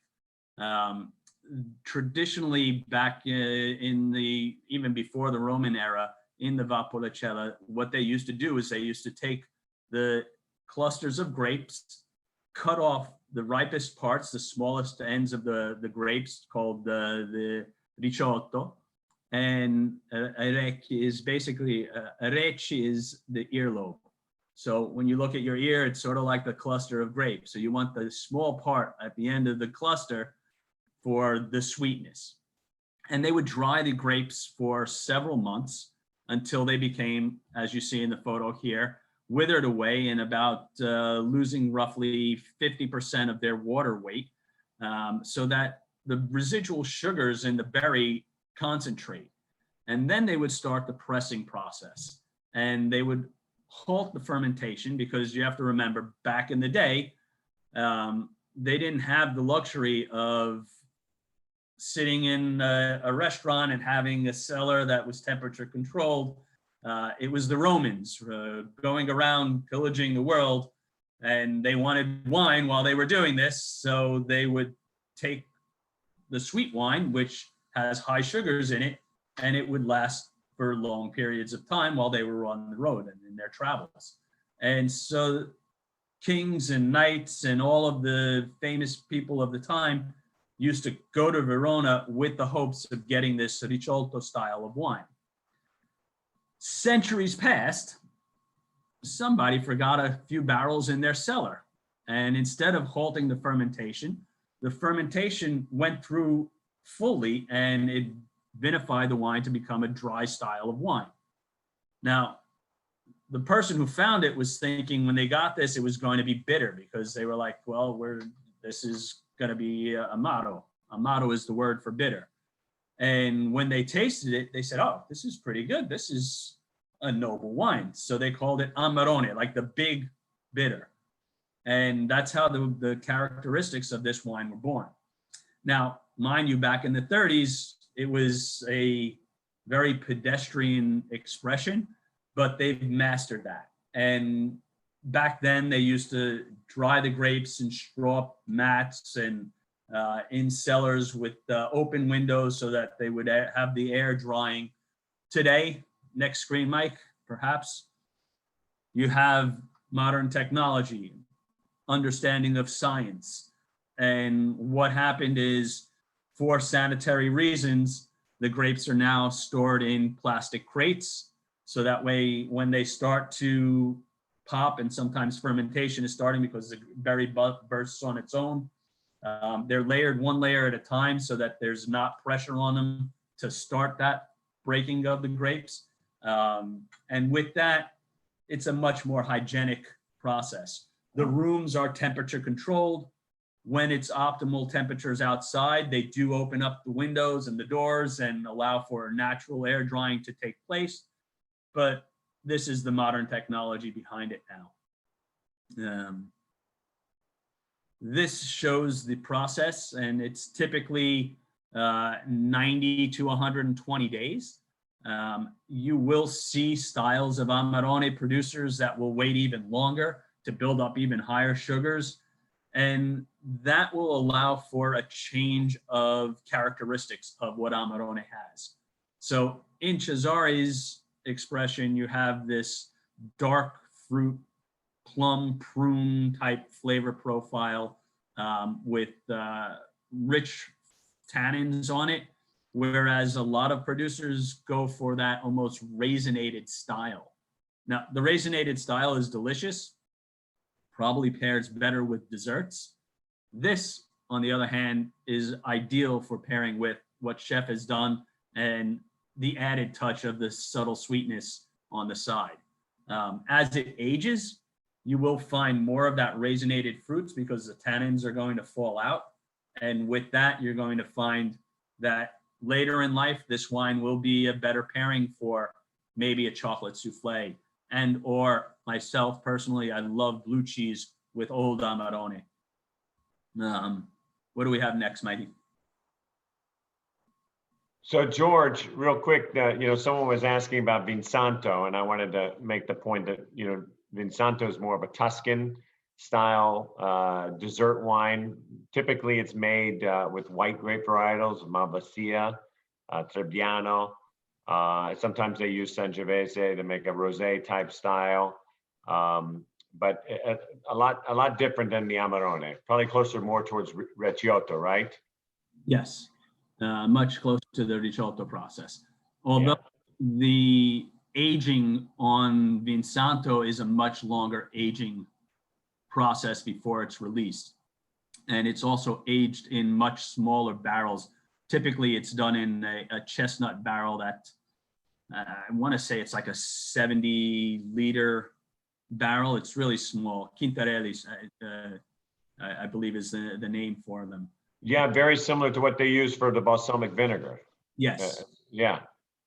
traditionally back even before the Roman era in the Valpolicella, what they used to do is they used to take the clusters of grapes, cut off the ripest parts, the smallest ends of the grapes, called the ricciotto, and orecchie is basically, orecchie is the earlobe. So when you look at your ear, it's sort of like the cluster of grapes. So you want the small part at the end of the cluster for the sweetness. And they would dry the grapes for several months until they became, as you see in the photo here, withered away and about losing roughly 50% of their water weight, so that the residual sugars in the berry concentrate. And then they would start the pressing process, and they would halt the fermentation, because you have to remember, back in the day, they didn't have the luxury of sitting in a restaurant and having a cellar that was temperature controlled. It was the Romans going around pillaging the world, and they wanted wine while they were doing this. So they would take the sweet wine, which has high sugars in it, and it would last for long periods of time while they were on the road and in their travels. And so kings and knights and all of the famous people of the time used to go to Verona with the hopes of getting this ricciotto style of wine. Centuries passed, somebody forgot a few barrels in their cellar. And instead of halting the fermentation went through fully, and it vinified the wine to become a dry style of wine. Now, the person who found it was thinking when they got this, it was going to be bitter, because they were like, well, this is going to be Amaro. Amaro is the word for bitter. And when they tasted it, they said, oh, this is pretty good. This is a noble wine. So they called it Amarone, like the big bitter. And that's how the characteristics of this wine were born. Now, mind you, back in the 30s, it was a very pedestrian expression, but they've mastered that. And back then they used to dry the grapes in straw mats and in cellars with open windows so that they would have the air drying. Today, next screen, Mike, perhaps, you have modern technology, understanding of science. And what happened is, for sanitary reasons, the grapes are now stored in plastic crates. So that way, when they start to pop, and sometimes fermentation is starting because the berry bursts on its own, they're layered one layer at a time so that there's not pressure on them to start that breaking of the grapes. And with that, it's a much more hygienic process. The rooms are temperature controlled. When it's optimal temperatures outside, they do open up the windows and the doors and allow for natural air drying to take place. But this is the modern technology behind it now. This shows the process, and it's typically 90 to 120 days. You will see styles of Amarone producers that will wait even longer to build up even higher sugars. And that will allow for a change of characteristics of what Amarone has. So in Cesari's expression, you have this dark fruit, plum, prune type flavor profile with rich tannins on it, whereas a lot of producers go for that almost raisinated style. Now, the raisinated style is delicious, probably pairs better with desserts. This, on the other hand, is ideal for pairing with what chef has done and the added touch of the subtle sweetness on the side. As it ages, you will find more of that raisinated fruits because the tannins are going to fall out. And with that, you're going to find that later in life, this wine will be a better pairing for maybe a chocolate souffle. And or myself personally, I love blue cheese with old Amarone. What do we have next, Mikey?
So George, real quick, someone was asking about Vinsanto, and I wanted to make the point that, Vinsanto is more of a Tuscan style dessert wine. Typically, it's made with white grape varietals, Malvasia, Trebbiano. Sometimes they use Sangiovese to make a rosé type style, but a lot different than the Amarone. Probably closer more towards Recioto, right?
Yes, much closer to the Ricciotto process. Although the aging on Vinsanto is a much longer aging process before it's released. And it's also aged in much smaller barrels. Typically, it's done in a chestnut barrel that I want to say it's like a 70-liter barrel. It's really small. Quintarelli's, I believe, is the name for them.
Yeah, very similar to what they use for the balsamic vinegar.
Yes.
Yeah.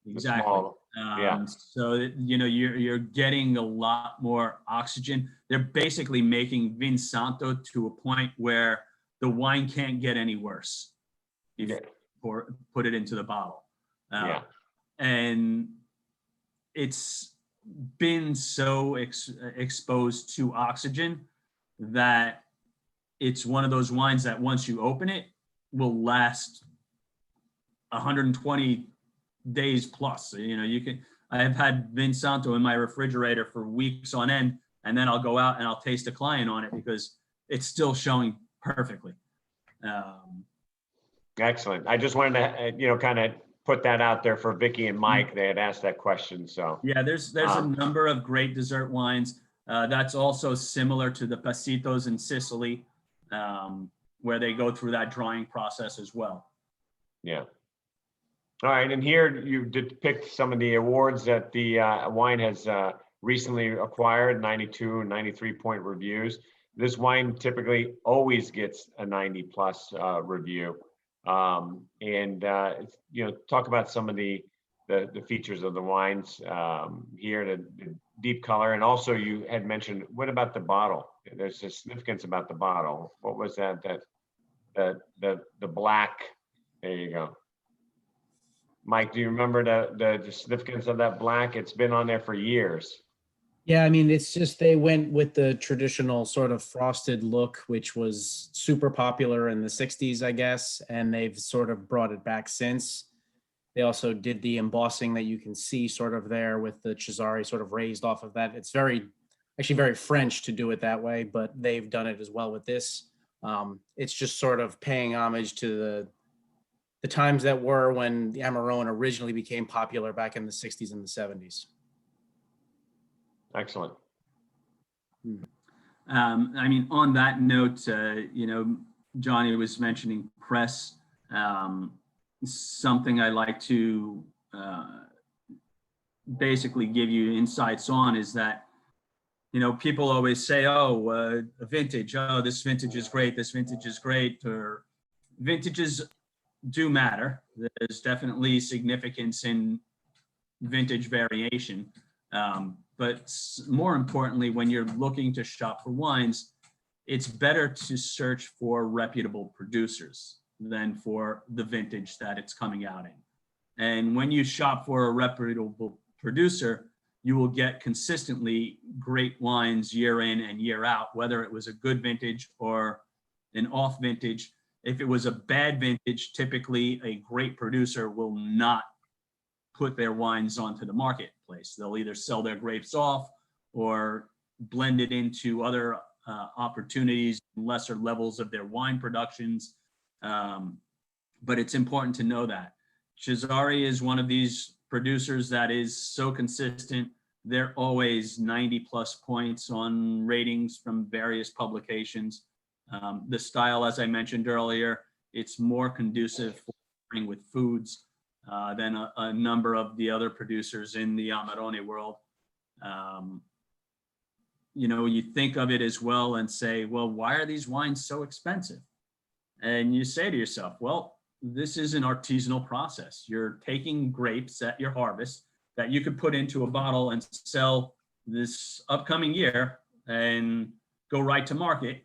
Exactly.
Small, yeah.
So you're getting a lot more oxygen. They're basically making Vinsanto to a point where the wine can't get any worse or put it into the bottle. And it's been so exposed to oxygen that it's one of those wines that once you open it will last 120 days plus. I have had Vinsanto in my refrigerator for weeks on end, and then I'll go out and I'll taste a client on it because it's still showing perfectly.
Excellent. I just wanted to, kind of put that out there for Vicky and Mike. They had asked that question. So
yeah, there's a number of great dessert wines. That's also similar to the Pasitos in Sicily, where they go through that drying process as well.
Yeah. All right, and here you depict some of the awards that the wine has recently acquired, 92 and 93-point reviews. This wine typically always gets a 90-plus review. And talk about some of the features of the wines here, the deep color. And also you had mentioned, what about the bottle? There's a significance about the bottle. What was that? The black, there you go. Mike, do you remember the significance of that black? It's been on there for years.
Yeah, I mean, it's just they went with the traditional sort of frosted look, which was super popular in the 60s, I guess, and they've sort of brought it back since. They also did the embossing that you can see sort of there with the Cesari sort of raised off of that. It's actually very French to do it that way, but they've done it as well with this. It's just sort of paying homage to the times that were when the Amarone originally became popular back in the 60s and the 70s.
Excellent.
I mean, on that note, Johnny was mentioning press. Something I like to basically give you insights on is that, people always say, a vintage, this vintage is great, this vintage is great, or vintages do matter. There's definitely significance in vintage variation. But more importantly, when you're looking to shop for wines, it's better to search for reputable producers than for the vintage that it's coming out in. And when you shop for a reputable producer, you will get consistently great wines year in and year out, whether it was a good vintage or an off vintage. If it was a bad vintage, typically a great producer will not put their wines onto the marketplace. They'll either sell their grapes off or blend it into other opportunities, lesser levels of their wine productions. But it's important to know that Cesari is one of these producers that is so consistent. They're always 90+ points on ratings from various publications. The style, as I mentioned earlier, it's more conducive for pairing with foods than a number of the other producers in the Amarone world. You think of it as well and say, well, why are these wines so expensive? And you say to yourself, well, this is an artisanal process. You're taking grapes at your harvest that you could put into a bottle and sell this upcoming year and go right to market.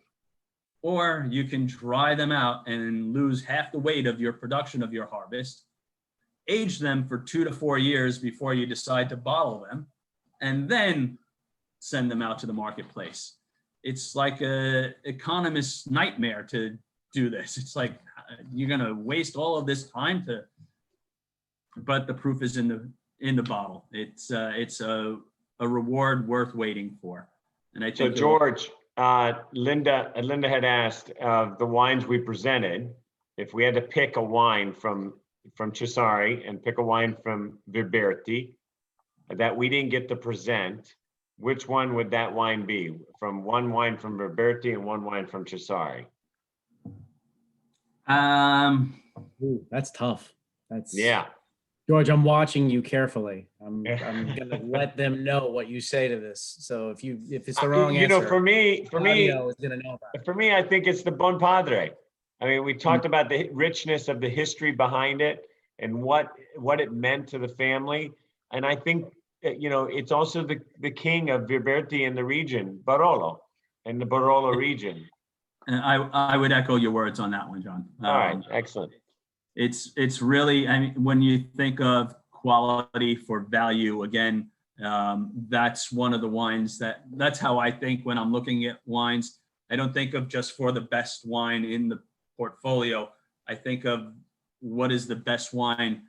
Or you can dry them out and lose half the weight of your production of your harvest, age them for 2 to 4 years before you decide to bottle them, and then send them out to the marketplace. it's like a economist's nightmare to do this. It's like you're going to waste all of this time but the proof is in the bottle. It's a reward worth waiting for. And I think
So George, Linda had asked of the wines we presented, if we had to pick a wine from Cesari and pick a wine from Viberti that we didn't get to present, which one would that wine be? From one wine from Viberti and one wine from Cesari.
Ooh, that's tough.
Yeah.
George, I'm watching you carefully. I'm gonna let them know what you say to this. So if it's the wrong answer,
for me,
audio is gonna know about it.
for me, I think it's the Bon Padre. I mean, we talked about the richness of the history behind it and what it meant to the family. And I think that, it's also the king of Viberti in the region, Barolo, and the Barolo region.
And I would echo your words on that one, John.
All right, excellent.
It's really, I mean, when you think of quality for value, again, that's one of the wines that's how I think when I'm looking at wines. I don't think of just for the best wine in the portfolio. I think of what is the best wine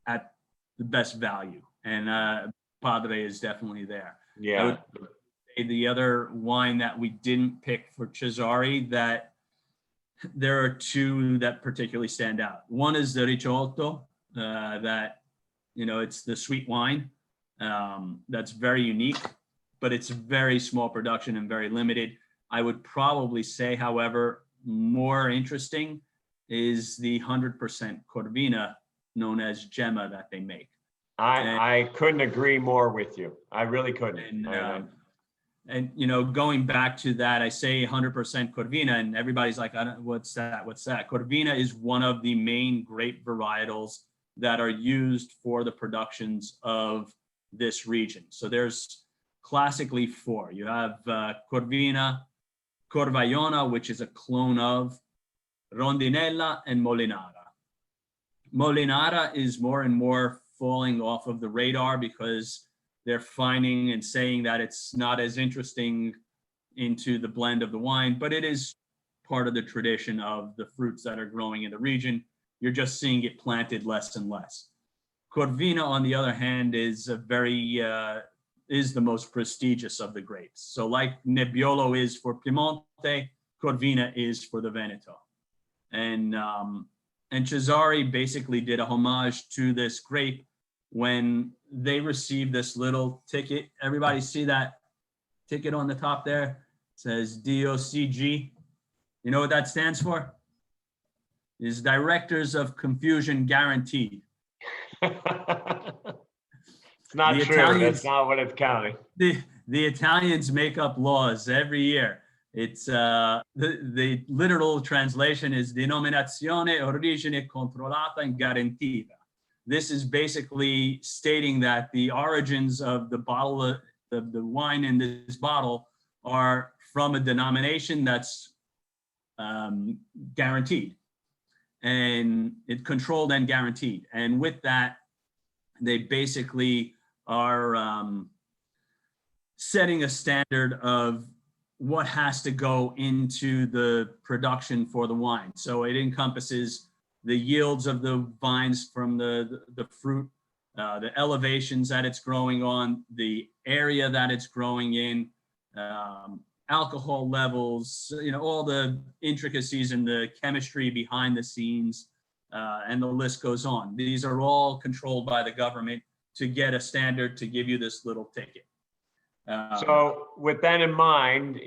at the best value. And Padre is definitely there.
Yeah.
The other wine that we didn't pick for Cesari, that there are two that particularly stand out. One is the Ricciotto, that, it's the sweet wine. That's very unique, but it's very small production and very limited. I would probably say, however, more interesting is the 100% Corvina known as Gemma that they make.
I couldn't agree more with you. I really couldn't.
And going back to that, I say 100% Corvina, and everybody's like, what's that? What's that? Corvina is one of the main grape varietals that are used for the productions of this region. So there's classically four. You have Corvina, Corvaiona, which is a clone of Rondinella, and Molinara. Molinara is more and more falling off of the radar because they're finding and saying that it's not as interesting into the blend of the wine, but it is part of the tradition of the fruits that are growing in the region. You're just seeing it planted less and less. Corvina, on the other hand, is is the most prestigious of the grapes. So like Nebbiolo is for Piemonte, Corvina is for the Veneto. And Cesari basically did a homage to this grape when they received this little ticket. Everybody see that ticket on the top there? It says DOCG. You know what that stands for? Is Directors of Confusion Guaranteed.
It's not true. That's not what it's counting.
The Italians make up laws every year. It's the literal translation is Denominazione Origine Controllata e Garantita. This is basically stating that the origins of the bottle, the wine in this bottle, are from a denomination that's guaranteed, and it's controlled and guaranteed. And with that, they basically are setting a standard of what has to go into the production for the wine. So it encompasses the yields of the vines from the fruit, the elevations that it's growing on, the area that it's growing in, alcohol levels, all the intricacies and the chemistry behind the scenes, and the list goes on. These are all controlled by the government to get a standard to give you this little ticket.
So with that in mind,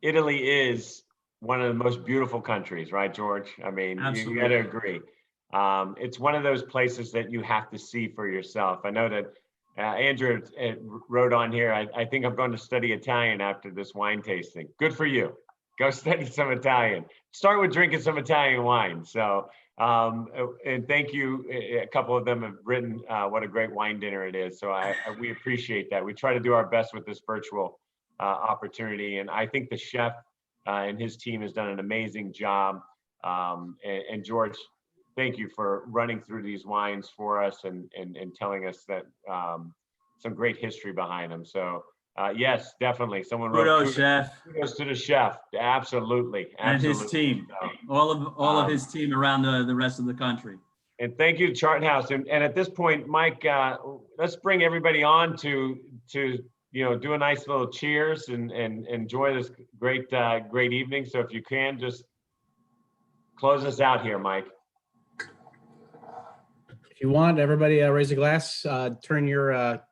Italy is one of the most beautiful countries, right, George? I mean, you got to agree. It's one of those places that you have to see for yourself. I know that Andrew wrote on here, I think I'm going to study Italian after this wine tasting. Good for you. Go study some Italian. Start with drinking some Italian wine. So, and thank you. A couple of them have written what a great wine dinner it is. So we appreciate that. We try to do our best with this virtual opportunity. And I think the chef and his team has done an amazing job. And George, thank you for running through these wines for us and telling us that some great history behind them. So Yes, definitely. Someone wrote
Kudos, chef,
kudos to the chef. Absolutely.
and his
Absolutely.
team,
So,
all of his team around the rest of the country.
and thank you to Chart House. And at this point, Mike, let's bring everybody on to do a nice little cheers and enjoy this great evening. So if you can, just close us out here, Mike.
If you want, everybody raise a glass, turn your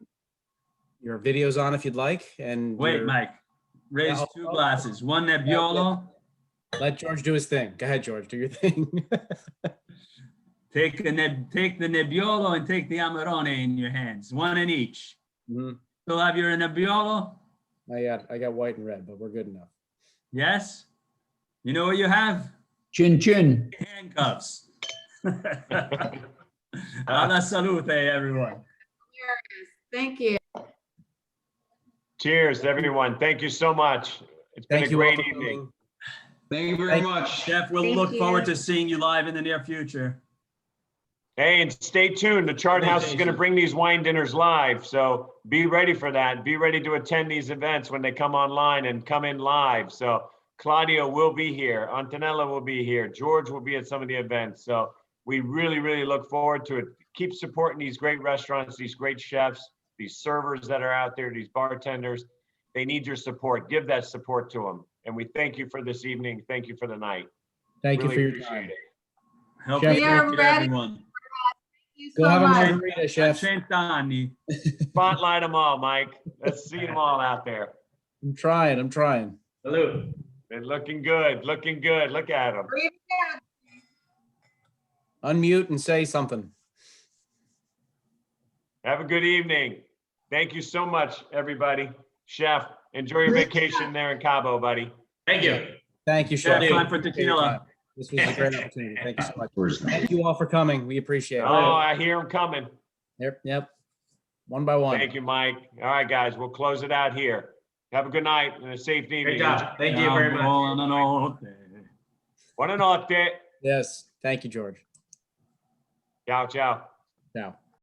videos on if you'd like. And
Wait, Mike, raise
Yeah,
two glasses, one Nebbiolo.
let George do his thing. Go ahead, George, do your thing.
Take the Nebbiolo and take the Amarone in your hands, one in each.
Mhm.
Still have your Nebbiolo?
I got white and red, but we're good enough.
Yes? You know what you have?
Chin chin.
Handcuffs. Alla salute, everyone.
Cheers. Thank you.
Cheers, everyone. Thank you so much. It's been
Thank
a
you all
great
for
evening.
coming.
Thank you very
Thank-
much.
Chef, we'll
Thank
look
you.
forward to seeing you live in the near future.
Hey, and stay tuned. The Chart House is going to bring these wine dinners live. So be ready for that. Be ready to attend these events when they come online and come in live. So Claudio will be here. Antonella will be here. George will be at some of the events. So we really, really look forward to it. Keep supporting these great restaurants, these great chefs, these servers that are out there, these bartenders. They need your support. Give that support to them. And we thank you for this evening. Thank you for the night.
Thank you
Really
for your
appreciate
time.
it.
Help
Chef,
you,
we are
thank you,
ready.
everyone.
Thank you
Go
so
have a
much.
margarita, chef.
Cent'anni.
Spotlight them all, Mike. Let's see them all out there.
I'm trying.
Salute.
They're looking good, looking good. Look at them.
Breathe in.
Unmute and say something.
Have a good evening. Thank you so much, everybody. Chef, enjoy your vacation there in Cabo, buddy.
Thank you.
Thank you,
Chef,
chef.
time for
Appreciate your
tequila.
time. This was a great opportunity. Thank you so much.
Where's
Thank you all for coming. We appreciate it.
Oh, I hear them coming.
Yep. One by one.
Thank you, Mike. All right, guys, we'll close it out here. Have a good night and a safe evening.
Great job. Thank you very much.
Buonanotte.
Yes. Thank you, George.
Ciao, ciao.
Ciao.